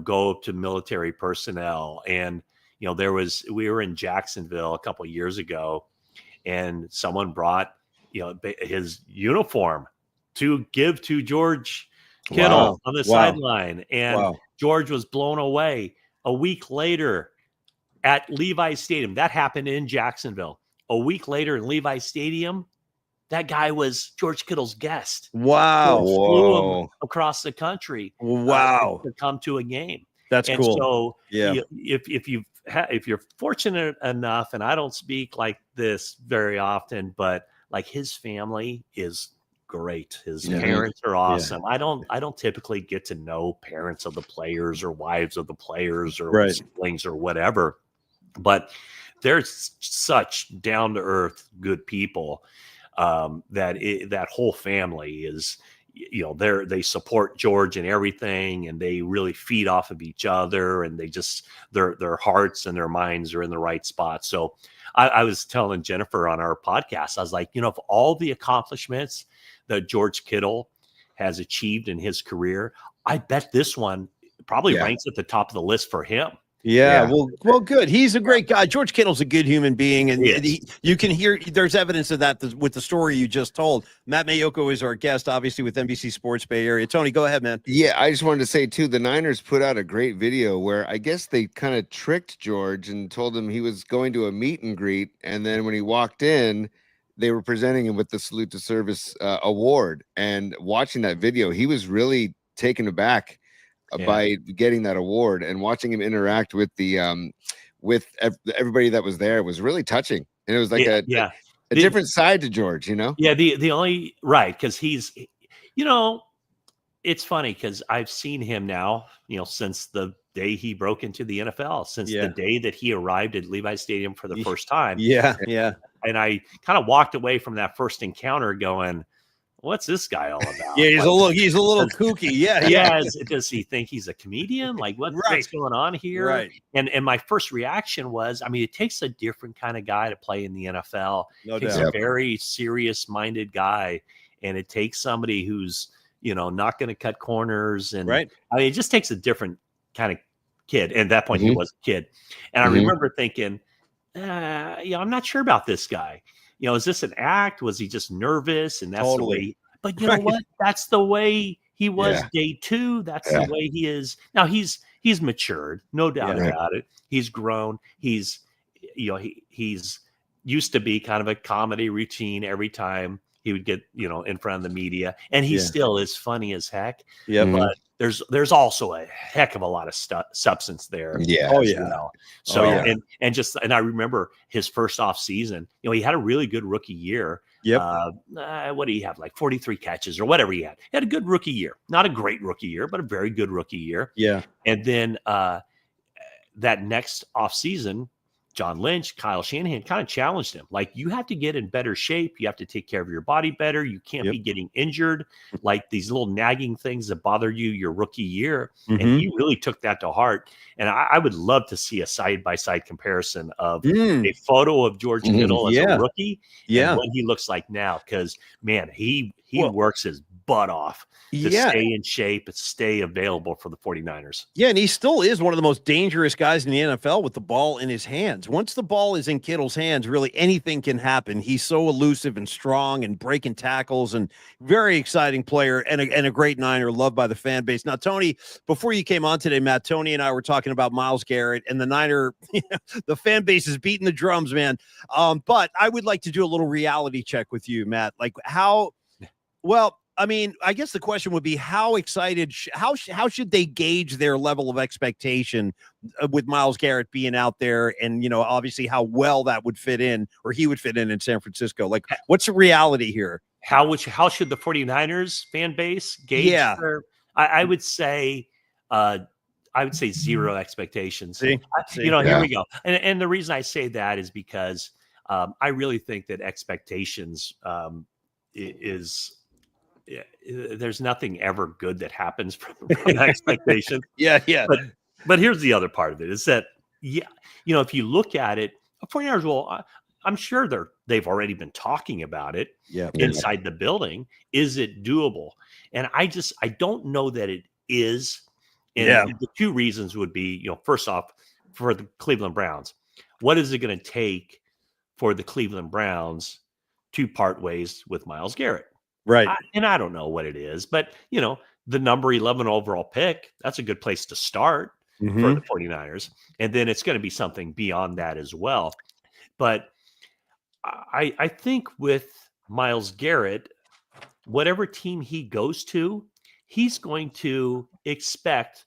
go up to military personnel. And, we were in Jacksonville a couple of years ago, and someone brought, his uniform to give to George Kittle on the sideline. And George was blown away. A week later at Levi's Stadium, that happened in Jacksonville. A week later in Levi's Stadium, that guy was George Kittle's guest. Wow. Flew him across the country. Wow. To come to a game. That's cool. So if you're fortunate enough, and I don't speak like this very often, but like his family is great. His parents are awesome. I don't typically get to know parents of the players or wives of the players or siblings or whatever, but they're such down to earth, good people that whole family is, they support George and everything, and they really feed off of each other, and they just their hearts and their minds are in the right spot. So I was telling Jennifer on our podcast, I was like, of all the accomplishments that George Kittle has achieved in his career, I bet this one probably ranks at the top of the list for him. Yeah. Well, good. He's a great guy. George Kittle's a good human being, and you can hear there's evidence of that with the story you just told. Matt Mayoko is our guest, obviously with NBC Sports Bay Area. Tony, go ahead, man. Yeah, I just wanted to say too, the Niners put out a great video where I guess they kind of tricked George and told him he was going to a meet and greet, and then when he walked in, they were presenting him with the Salute to Service award. And watching that video, he was really taken aback by getting that award, and watching him interact with the with everybody that was there was really touching. And it was like a different side to George, Yeah, the only because he's it's funny because I've seen him now, since the day he broke into the NFL, since the day that he arrived at Levi Stadium for the first time. Yeah. And I kind of walked away from that first encounter going, what's this guy all about? Yeah, he's a little kooky. Yeah. Does he think he's a comedian? Like what's going on here? Right. And my first reaction was, it takes a different kind of guy to play in the NFL. No doubt. It takes a very serious-minded guy, and it takes somebody who's, not going to cut corners. And it just takes a different kind of kid. And at that point, he was a kid. And I remember thinking, I'm not sure about this guy. Is this an act? Was he just nervous? And that's the way. But you know what? That's the way he was day two. That's the way he is now. He's matured, no doubt about it. He's grown. He's he's used to be kind of a comedy routine every time he would get in front of the media, and he still is funny as heck. Yeah, but there's also a heck of a lot of substance there. Yeah. Oh yeah. Well. So and I remember his first off season. He had a really good rookie year. Yep. What did he have? Like 43 catches or whatever he had. He had a good rookie year. Not a great rookie year, but a very good rookie year. Yeah. And then that next off season, John Lynch, Kyle Shanahan kind of challenged him. Like, you have to get in better shape. You have to take care of your body better. You can't be getting injured. Like these little nagging things that bothered you your rookie year. And he really took that to heart. And I would love to see a side-by-side comparison of a photo of George Kittle as a rookie and what he looks like now. Because, man, he works his butt off to stay in shape and stay available for the 49ers. Yeah, and he still is one of the most dangerous guys in the NFL with the ball in his hands. Once the ball is in Kittle's hands, really anything can happen. He's so elusive and strong and breaking tackles, and very exciting player and a great Niner, loved by the fan base. Now, Tony, before you came on today, Matt, Tony and I were talking about Myles Garrett and the Niner. The fan base is beating the drums, man. But I would like to do a little reality check with you, Matt. Like I guess the question would be how excited, how should they gauge their level of expectation with Myles Garrett being out there, and obviously how well that would fit in, or he would fit in San Francisco. Like, what's the reality here? How should the 49ers fan base gauge their, I would say zero expectations. See? Here we go. And the reason I say that is because I really think that expectations there's nothing ever good that happens from expectation. Yeah. But here's the other part of it is that, if you look at it, 49ers will, I'm sure they've already been talking about it inside the building. Is it doable? And I don't know that it is. And the two reasons would be, first off, for the Cleveland Browns, what is it going to take for the Cleveland Browns to part ways with Myles Garrett? Right. I don't know what it is, but the number 11 overall pick, that's a good place to start for the 49ers. And then it's going to be something beyond that as well. But I think with Myles Garrett, whatever team he goes to, he's going to expect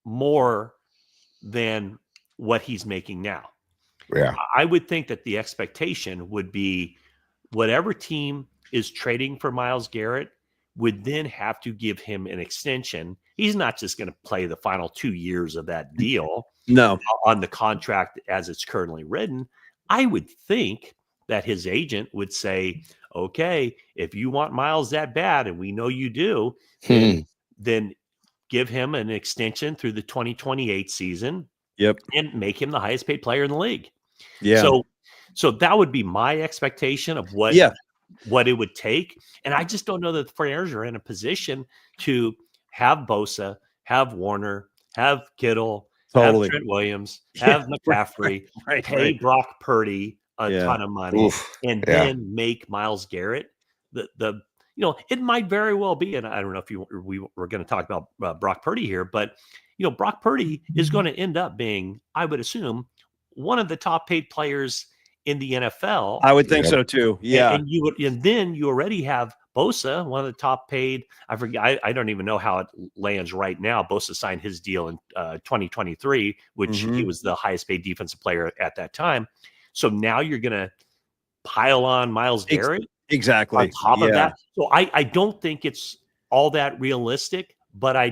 more than what he's making now. Yeah. I would think that the expectation would be whatever team is trading for Myles Garrett would then have to give him an extension. He's not just going to play the final 2 years of that deal on the contract as it's currently written. I would think that his agent would say, okay, if you want Myles that bad, and we know you do, then give him an extension through the 2028 season. Yep. And make him the highest paid player in the league. Yeah. So that would be my expectation of what it would take. And I just don't know that the 49ers are in a position to have Bosa, have Warner, have Kittle, have Trent Williams, have McCaffrey, pay Brock Purdy a ton of money, and then make Myles Garrett it might very well be, and I don't know if we were going to talk about Brock Purdy here, but Brock Purdy is going to end up being, I would assume, one of the top paid players in the NFL. I would think so too. Yeah, and then you already have Bosa, one of the top paid. I forget. I don't even know how it lands right now. Bosa signed his deal in 2023, which he was the highest paid defensive player at that time. So now you're going to pile on Myles Garrett. Exactly. On top of that. So I don't think it's all that realistic, but I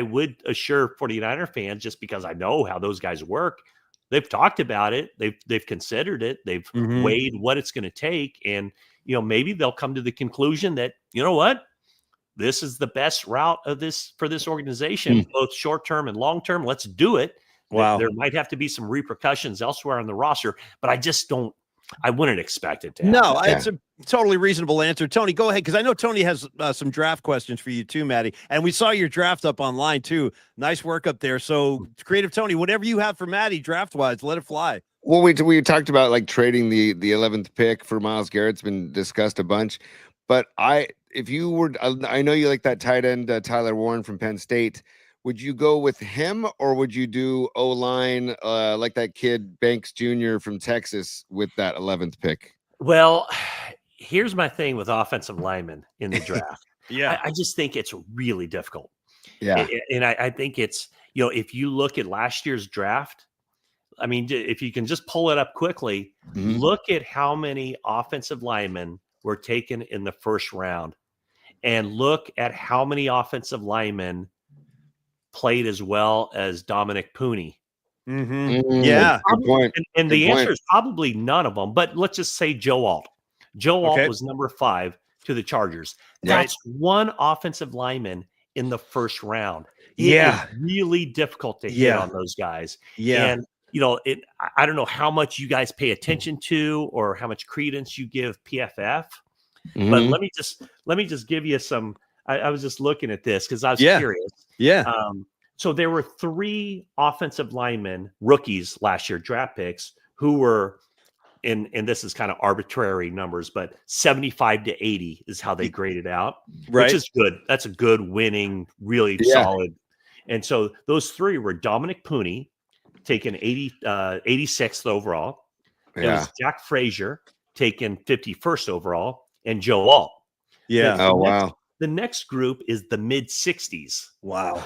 would assure 49er fans, just because I know how those guys work, they've talked about it. They've considered it. They've weighed what it's going to take. And, maybe they'll come to the conclusion that, you know what, this is the best route for this organization, both short-term and long-term. Let's do it. Wow. There might have to be some repercussions elsewhere on the roster, but I wouldn't expect it to happen. No, it's a totally reasonable answer. Tony, go ahead, because I know Tony has some draft questions for you too, Maddie. And we saw your draft up online too. Nice work up there. So, Creative Tony, whatever you have for Maddie draft-wise, let it fly. Well, we talked about like trading the 11th pick for Myles Garrett. It's been discussed a bunch. But I know you like that tight end, Tyler Warren from Penn State. Would you go with him, or would you do O-line like that kid Banks Jr. from Texas with that 11th pick? Well, here's my thing with offensive linemen in the draft. I just think it's really difficult. Yeah. And I think it's, if you look at last year's draft, I mean, if you can just pull it up quickly, look at how many offensive linemen were taken in the first round, and look at how many offensive linemen played as well as Dominic Pooney. Yeah. Good point. And the answer is probably none of them, but let's just say Joe Alt. Joe Alt was number 5 to the Chargers. That's one offensive lineman in the first round. It's really difficult to hit on those guys. And I don't know how much you guys pay attention to or how much credence you give PFF, but let me just give you some. I was just looking at this because I was curious. So there were 3 offensive linemen, rookies last year, draft picks, who were and this is kind of arbitrary numbers, but 75 to 80 is how they graded out, which is good. That's a good winning, really solid. And so those 3 were Dominic Pooney, taken 86th overall. It was Jack Frazier, taken 51st overall, and Joe Alt. Wow. The next group is the mid 60s. Wow.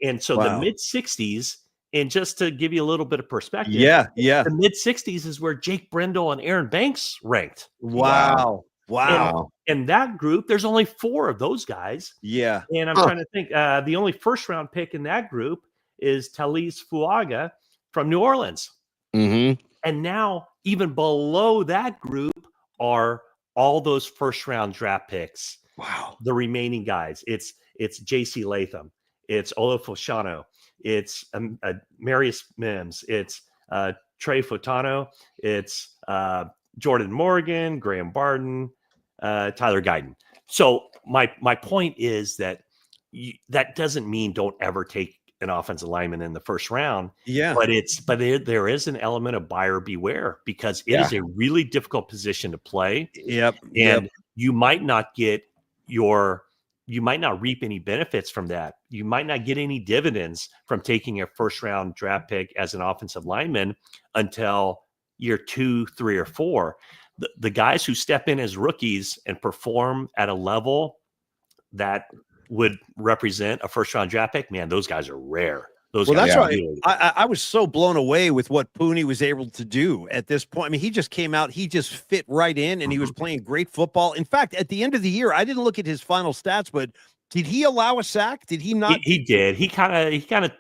And so the mid 60s, and just to give you a little bit of perspective, the mid 60s is where Jake Brendel and Aaron Banks ranked. Wow. And that group, there's only 4 of those guys. Yeah. And I'm trying to think, the only first round pick in that group is Talise Fuaga from New Orleans. And now even below that group are all those first round draft picks. Wow. The remaining guys, it's J.C. Latham, it's Olafashano, it's Marius Mims, it's Trey Fotano, it's Jordan Morgan, Graham Barden, Tyler Guyton. So my point is that that doesn't mean don't ever take an offensive lineman in the first round. But there is an element of buyer beware, because it is a really difficult position to play. And you might not reap any benefits from that. You might not get any dividends from taking a first round draft pick as an offensive lineman until year 2, 3, or 4. The guys who step in as rookies and perform at a level that would represent a first round draft pick, man, those guys are rare. those Well, guys. that's right. I was so blown away with what Pooney was able to do at this point. I mean, he just came out, he just fit right in, and he was playing great football. In fact, at the end of the year, I didn't look at his final stats, but did he allow a sack? Did he not? He did. He kind of.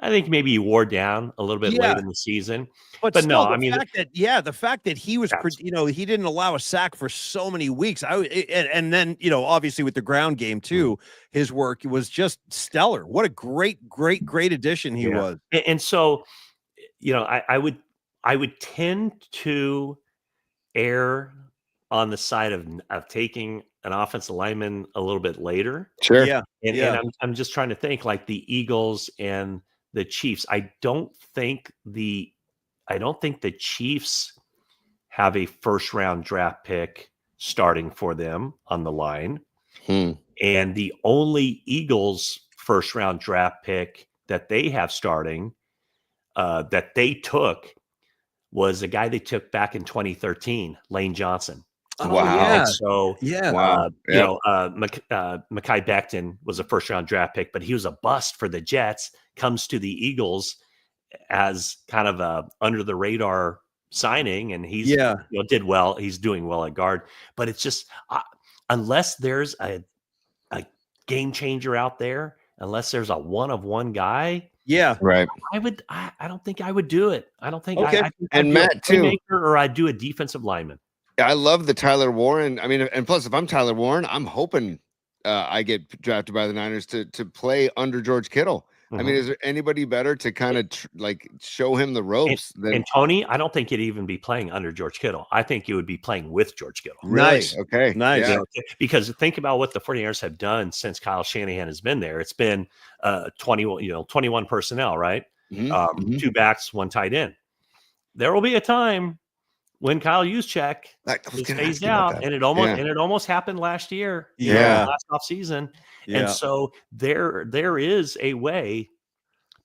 I think maybe he wore down a little bit late in the season, but still, no, I mean, the fact that he was, he didn't allow a sack for so many weeks. And then, obviously with the ground game too, his work was just stellar. What a great addition he was. And so, I would tend to err on the side of taking an offensive lineman a little bit later. Sure. Yeah. And I'm just trying to think like the Eagles and the Chiefs. I don't think the Chiefs have a first round draft pick starting for them on the line. And the only Eagles first round draft pick that they have starting that they took was a guy they took back in 2013, Lane Johnson. Wow. Yeah. And so, Mekhi Becton was a first round draft pick, but he was a bust for the Jets, comes to the Eagles as kind of a under the radar signing. And he's, did well. He's doing well at guard, but it's just, unless there's a game changer out there, unless there's a one of one guy. Yeah. Right. I don't think I would do it. I don't think okay. I think and Matt too, or I'd do a defensive lineman. I love the Tyler Warren. I mean, and plus, if I'm Tyler Warren, I'm hoping I get drafted by the Niners to play under George Kittle. I mean, is there anybody better to kind of show him the ropes? And Tony, I don't think you'd even be playing under George Kittle. I think you would be playing with George Kittle. Really? Nice. Okay. Nice. Yeah. Because think about what the 49ers have done since Kyle Shanahan has been there. It's been 21 personnel, right? Two backs, one tight end. There will be a time when Kyle Juszczyk is phased out, and it almost happened last year. Last offseason. Yeah. And so there is a way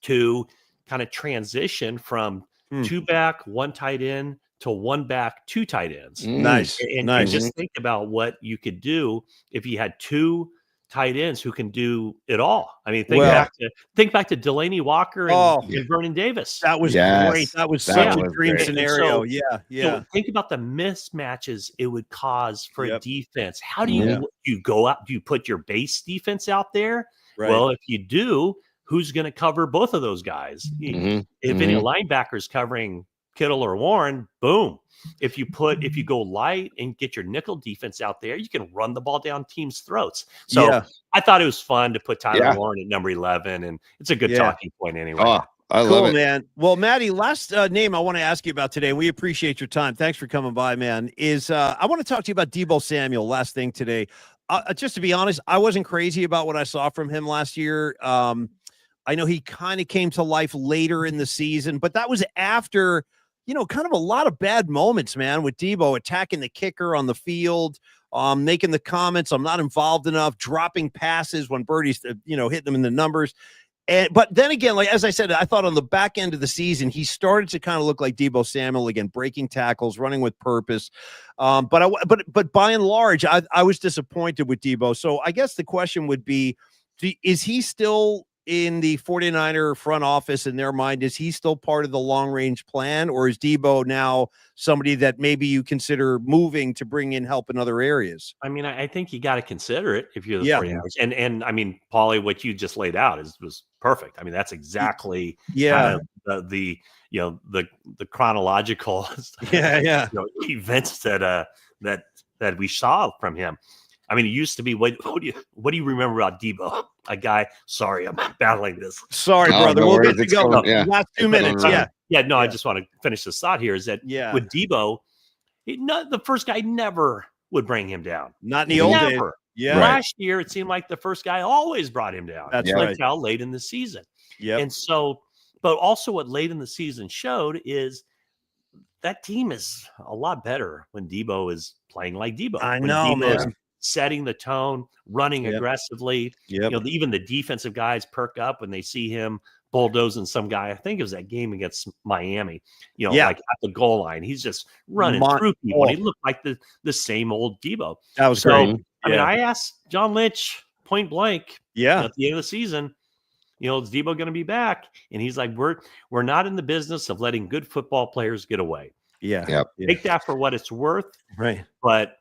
to kind of transition from two back, one tight end to one back, two tight ends. Nice. And just think about what you could do if you had two tight ends who can do it all. I mean, think back to Delaney Walker and Vernon Davis. That was great. That was such a dream scenario. So think about the mismatches it would cause for a defense. How do you go out? Do you put your base defense out there? Right. Well, if you do, who's going to cover both of those guys? If any linebackers covering Kittle or Warren, boom. If you go light and get your nickel defense out there, you can run the ball down teams' throats. So I thought it was fun to put Tyler Warren at number 11, and it's a good talking point anyway. Oh, I love it, man. Well, Matty, last name I want to ask you about today, and we appreciate your time. Thanks for coming by, man. I want to talk to you about Deebo Samuel. Last thing today, just to be honest, I wasn't crazy about what I saw from him last year. I know he kind of came to life later in the season, but that was after, kind of a lot of bad moments, man, with Deebo attacking the kicker on the field, making the comments, I'm not involved enough, dropping passes when Birdie's, hitting them in the numbers. But then again, like, as I said, I thought on the back end of the season, he started to kind of look like Deebo Samuel again, breaking tackles, running with purpose. But by and large, I was disappointed with Deebo. So I guess the question would be, is he still in the 49er front office in their mind? Is he still part of the long range plan, or is Deebo now somebody that maybe you consider moving to bring in help in other areas? I mean, I think you got to consider it if you're the 49ers. And I mean, Paulie, what you just laid out was perfect. I mean, that's exactly kind of the chronological events that we saw from him. I mean, it used to be, what do you remember about Deebo? A guy, sorry, I'm battling this. Sorry, brother. No we'll worries. get to go. Last 2 minutes. I just want to finish this thought here is that with Deebo, the first guy never would bring him down. Not in the old days. Yeah. Last year, it seemed like the first guy always brought him down. That's right. Until late in the season. Yeah. And so, but also what late in the season showed is that team is a lot better when Deebo is playing like Deebo. I know, man. Setting the tone, running aggressively. Even the defensive guys perk up when they see him bulldozing some guy. I think it was that game against Miami, like at the goal line. He's just running through people. And he looked like the same old Deebo. That was great. I mean, I asked John Lynch point blank at the end of the season, is Debo going to be back? And he's like, we're not in the business of letting good football players get away. Yeah. Yep. Take that for what it's worth. Right. But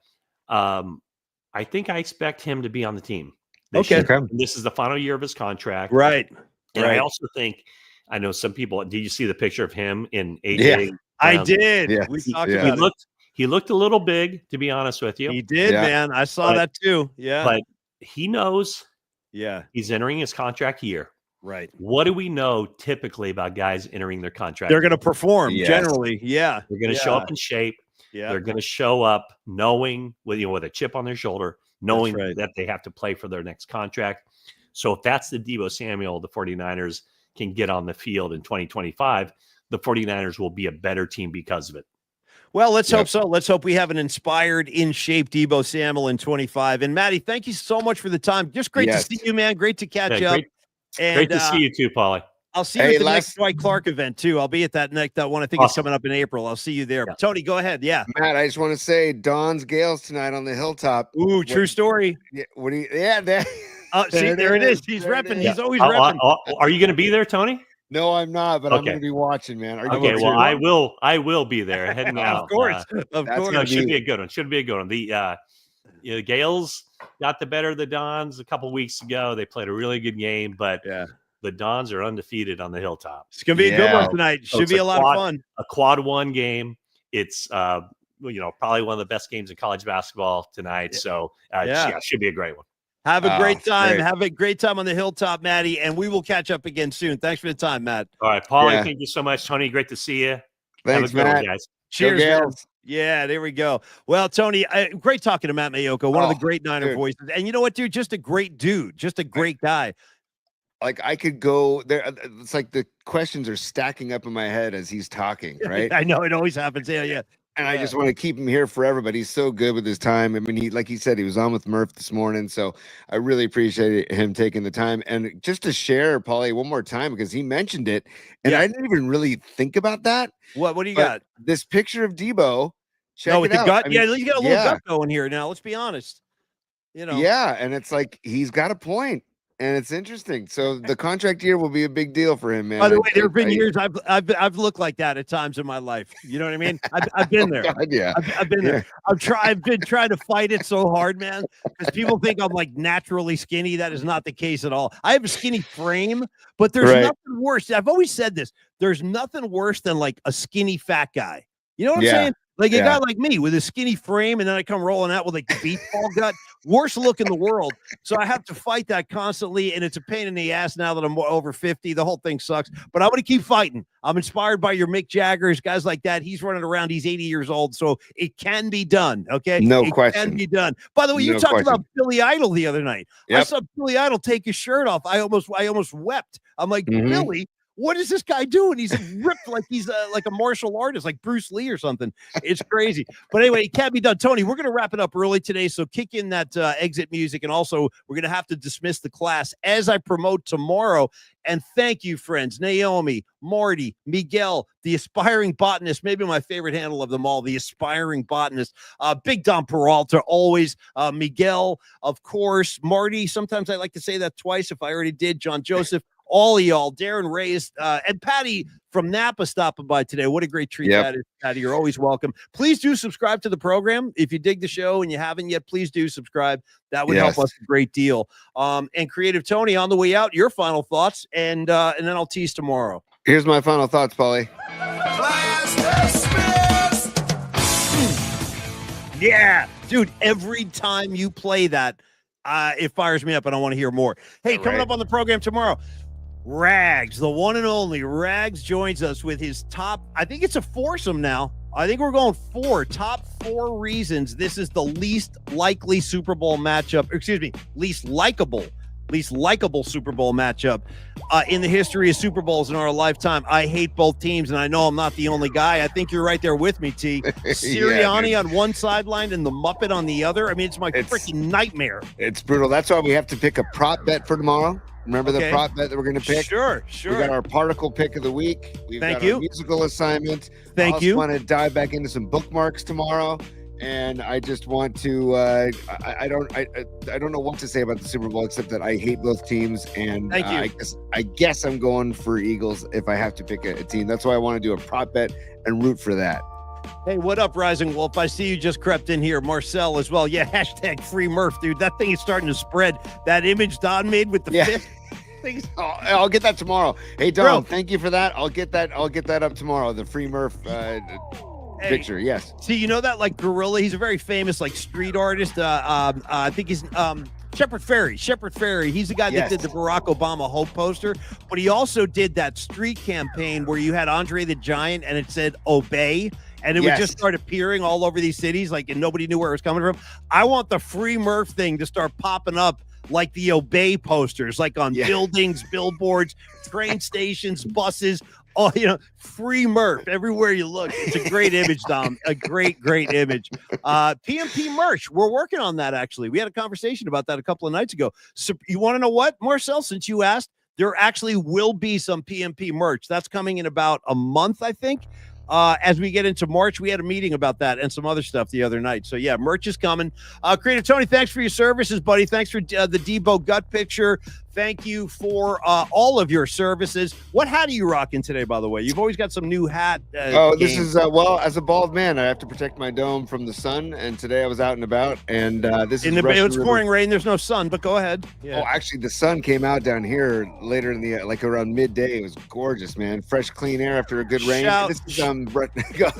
I think I expect him to be on the team. Okay. This is the final year of his contract. Right. And right. I also think, I know some people, did you see the picture of him in AJ? Yeah, I did. Yeah. We talked about it. He looked a little big, to be honest with you. He did, man. I saw that too. Yeah. But he knows he's entering his contract year. Right. What do we know typically about guys entering their contract? They're going to perform generally. Yeah. They're going to show up in shape. Yeah. They're going to show up knowing with a chip on their shoulder, knowing that they have to play for their next contract. So if that's the Debo Samuel, the 49ers can get on the field in 2025, the 49ers will be a better team because of it. Well, let's hope so. Let's hope we have an inspired, in shape Debo Samuel in 25. And Matty, thank you so much for the time. Just great to see you, man. Great to catch up. Great to see you too, Paulie. I'll see you at the next Dwight Clark event too. I'll be at that one. I think it's coming up in April. I'll see you there. Yeah. Tony, go ahead. Yeah, Matt, I just want to say Don's Gales tonight on the Hilltop. Ooh, true story. Yeah, what do you? Yeah, there. See, there it is. He's repping. He's always repping. Are you going to be there, Tony? No, I'm not, but I'm going to be watching, man. Okay, well, I will be there. Heading out. Of course. No, should be a good one. Should be a good one. The Gales got the better of the Dons a couple weeks ago. They played a really good game, but the Dons are undefeated on the Hilltop. It's going to be a good one tonight. Should be a lot of fun. A quad one game. It's probably one of the best games in college basketball tonight. So it should be a great one. Have a great time. Have a great time on the Hilltop, Matty, and we will catch up again soon. Thanks for the time, Matt. All right, Paulie, thank you so much. Tony, great to see you. Thanks, Have a good Matt. one, guys. Cheers, yeah, there we go. Well, Tony, great talking to Matt Mayoko, one of the great Niner voices. And you know what, dude? Just a great dude. Just a great guy. Like I could go there. It's like the questions are stacking up in my head as he's talking, right? I know. It always happens. Yeah. And I just want to keep him here forever, but he's so good with his time. I mean, like he said, he was on with Murph this morning. So I really appreciate him taking the time. And just to share, Paulie, one more time, because he mentioned it, and I didn't even really think about that. What do you got? This picture of Debo. Check with it the out. gut. I mean, you got a little gut going here now. Let's be honest. Yeah, and it's like he's got a point. And it's interesting. So the contract year will be a big deal for him, man. By the way, there have been years I've looked like that at times in my life. You know what I mean? I've been there. God, yeah, I've been there. I've been trying to fight it so hard, man, because people think I'm like naturally skinny. That is not the case at all. I have a skinny frame, but there's nothing worse. I've always said this. There's nothing worse than like a skinny fat guy. You know what I'm saying? Like a guy like me with a skinny frame, and then I come rolling out with like the beach ball gut. Worst look in the world. So I have to fight that constantly, and it's a pain in the ass now that I'm over 50. The whole thing sucks, but I'm going to keep fighting. I'm inspired by your Mick Jaggers, guys like that. He's running around. He's 80 years old, so it can be done, okay? No it question. It can be done. By the way, you talked about Billy Idol the other night. Yep. I saw Billy Idol take his shirt off. I almost wept. I'm like, Billy, what is this guy doing? He's ripped like he's like a martial artist, like Bruce Lee or something. It's crazy. But anyway, it can't be done. Tony, we're going to wrap it up early today, so kick in that exit music. And also, we're going to have to dismiss the class as I promote tomorrow. And thank you, friends. Naomi, Marty, Miguel, the aspiring botanist, maybe my favorite handle of them all, the aspiring botanist. Big Don Peralta, always. Miguel, of course. Marty, sometimes I like to say that twice if I already did. John Joseph. All of y'all, Darren Reyes, and Patty from Napa stopping by today. What a great treat that is, Patty. You're always welcome. Please do subscribe to the program. If you dig the show and you haven't yet, please do subscribe. That would help us a great deal. And Creative Tony, on the way out, your final thoughts, and then I'll tease tomorrow. Here's my final thoughts, Paulie. Yeah, dude, every time you play that, it fires me up and I want to hear more. Hey, coming up on the program tomorrow, Rags, the one and only Rags, joins us with his top, I think it's a foursome now. I think we're going top 4 reasons this is the least likely Super Bowl matchup, least likable Super Bowl matchup in the history of Super Bowls in our lifetime. I hate both teams, and I know I'm not the only guy. I think you're right there with me, T. Sirianni on one sideline and the Muppet on the other. I mean, it's my freaking nightmare. It's brutal. That's why we have to pick a prop bet for tomorrow. Remember the prop bet that we're going to pick? Sure. We got our particle pick of the week. We've got our musical assignment. Thank you. I want to dive back into some bookmarks tomorrow. and I just want to. I don't know what to say about the Super Bowl except that I hate both teams, and Thank you. I guess I'm going for Eagles if I have to pick a team. That's why I want to do a prop bet and root for that. Hey, what up, Rising Wolf? I see you just crept in here. Marcel as well. Yeah, hashtag free Murph, dude. That thing is starting to spread. That image Don made with the fist. I'll get that tomorrow. Hey, Don, thank you for that. I'll get that up tomorrow. The free Murph picture. Yes. See, you know that like gorilla? He's a very famous like street artist. I think he's Shepard Fairey. He's the guy that did the Barack Obama Hope poster, but he also did that street campaign where you had Andre the Giant and it said "Obey." And it would just start appearing all over these cities, like, and nobody knew where it was coming from. I want the free Murph thing to start popping up like the Obey posters, like on buildings, billboards, train stations, buses. Oh, free Murph everywhere you look. It's a great image, Dom. A great image. PMP merch. We're working on that, actually. We had a conversation about that a couple of nights ago. So you want to know what, Marcel, since you asked, there actually will be some PMP merch. That's coming in about a month, I think. As we get into March, we had a meeting about that and some other stuff the other night. So yeah, merch is coming. Creative Tony, thanks for your services, buddy. Thanks for the Debo gut picture. Thank you for all of your services. What hat are you rocking today, by the way? You've always got some new hat. This is well, as a bald man, I have to protect my dome from the sun. And today I was out and about, and this is it's pouring rain. There's no sun, but go ahead. Yeah. Oh, actually, the sun came out down here later in the like around midday. It was gorgeous, man. Fresh, clean air after a good rain. This is go.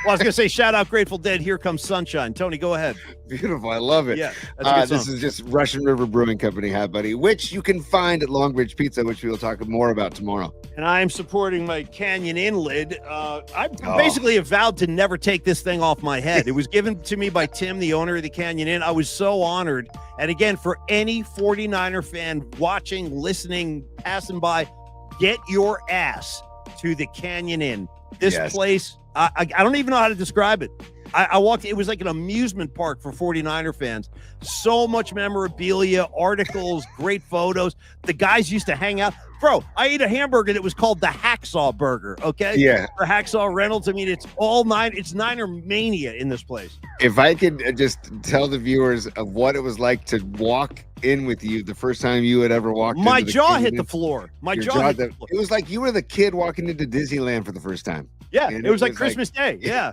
Well, I was going to say, shout out Grateful Dead. Here Comes Sunshine. Tony, go ahead. Beautiful. I love it. Yeah, that's a good this is just Russian River Brewing Company hat, buddy, which you can find at Longbridge Pizza, which we will talk more about tomorrow. And I am supporting my Canyon Inn lid. I basically have vowed to never take this thing off my head. It was given to me by Tim, the owner of the Canyon Inn. I was so honored. And again, for any 49er fan watching, listening, passing by, get your ass to the Canyon Inn. This place, I don't even know how to describe it. I walked, it was like an amusement park for 49er fans. So much memorabilia, articles, great photos. The guys used to hang out. Bro, I ate a hamburger that was called the Hacksaw Burger, okay? Yeah. For Hacksaw Reynolds. I mean, it's Niner mania in this place. If I could just tell the viewers of what it was like to walk in with you the first time you had ever walked my jaw hit the floor. My jaw hit the floor. It was like you were the kid walking into Disneyland for the first time. Yeah, and it was like Christmas Day. Yeah.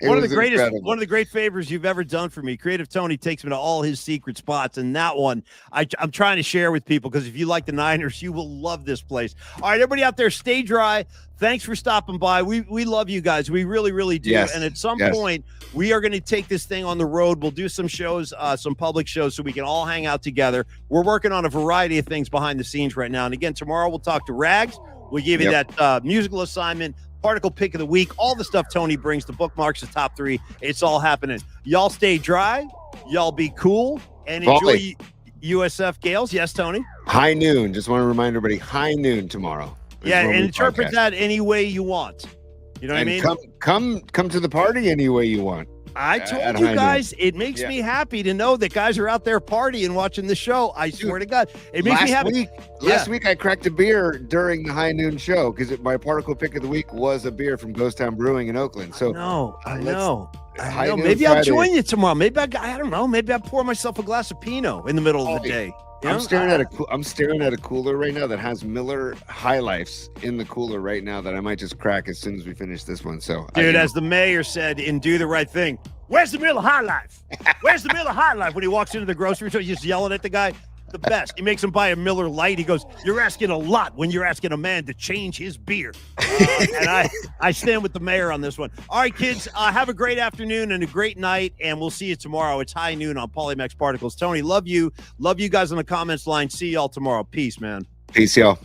One of the great favors you've ever done for me. Creative Tony takes me to all his secret spots, and that one I'm trying to share with people because if you like the Niners, you will love this place. All right, everybody out there, stay dry. Thanks for stopping by. We love you guys. We really, really do. Yes. And at some point, we are going to take this thing on the road. We'll do some shows, some public shows, so we can all hang out together. We're working on a variety of things behind the scenes right now. And again, tomorrow we'll talk to Rags. We'll give you that musical assignment, particle pick of the week, all the stuff Tony brings, the bookmarks, the top three. It's all happening. Y'all stay dry. Y'all be cool and enjoy USF Gales. Yes, Tony. High noon. Just want to remind everybody, high noon tomorrow. Yeah, and interpret that any way you want. You know what I mean? Come to the party any way you want. I told you guys, it makes me happy to know that guys are out there partying, watching the show. I swear to God, it makes me happy. Last week, I cracked a beer during the high noon show because my particle pick of the week was a beer from Ghost Town Brewing in Oakland. So I know. Maybe I'll join you tomorrow. Maybe I don't know. Maybe I'll pour myself a glass of Pinot in the middle of the day. I'm staring at a cooler right now that has Miller High Lifes in the cooler right now that I might just crack as soon as we finish this one. So, dude, as the mayor said in Do the Right Thing, where's the Miller High Life? Where's the Miller High Life? When he walks into the grocery store, he's just yelling at the guy. The best. He makes him buy a Miller Lite. He goes, "You're asking a lot when you're asking a man to change his beer." And I stand with the mayor on this one. All right, kids, have a great afternoon and a great night, and we'll see you tomorrow. It's high noon on Polymex Particles. Tony, love you. Love you guys on the comments line. See y'all tomorrow. Peace, man. Peace, y'all.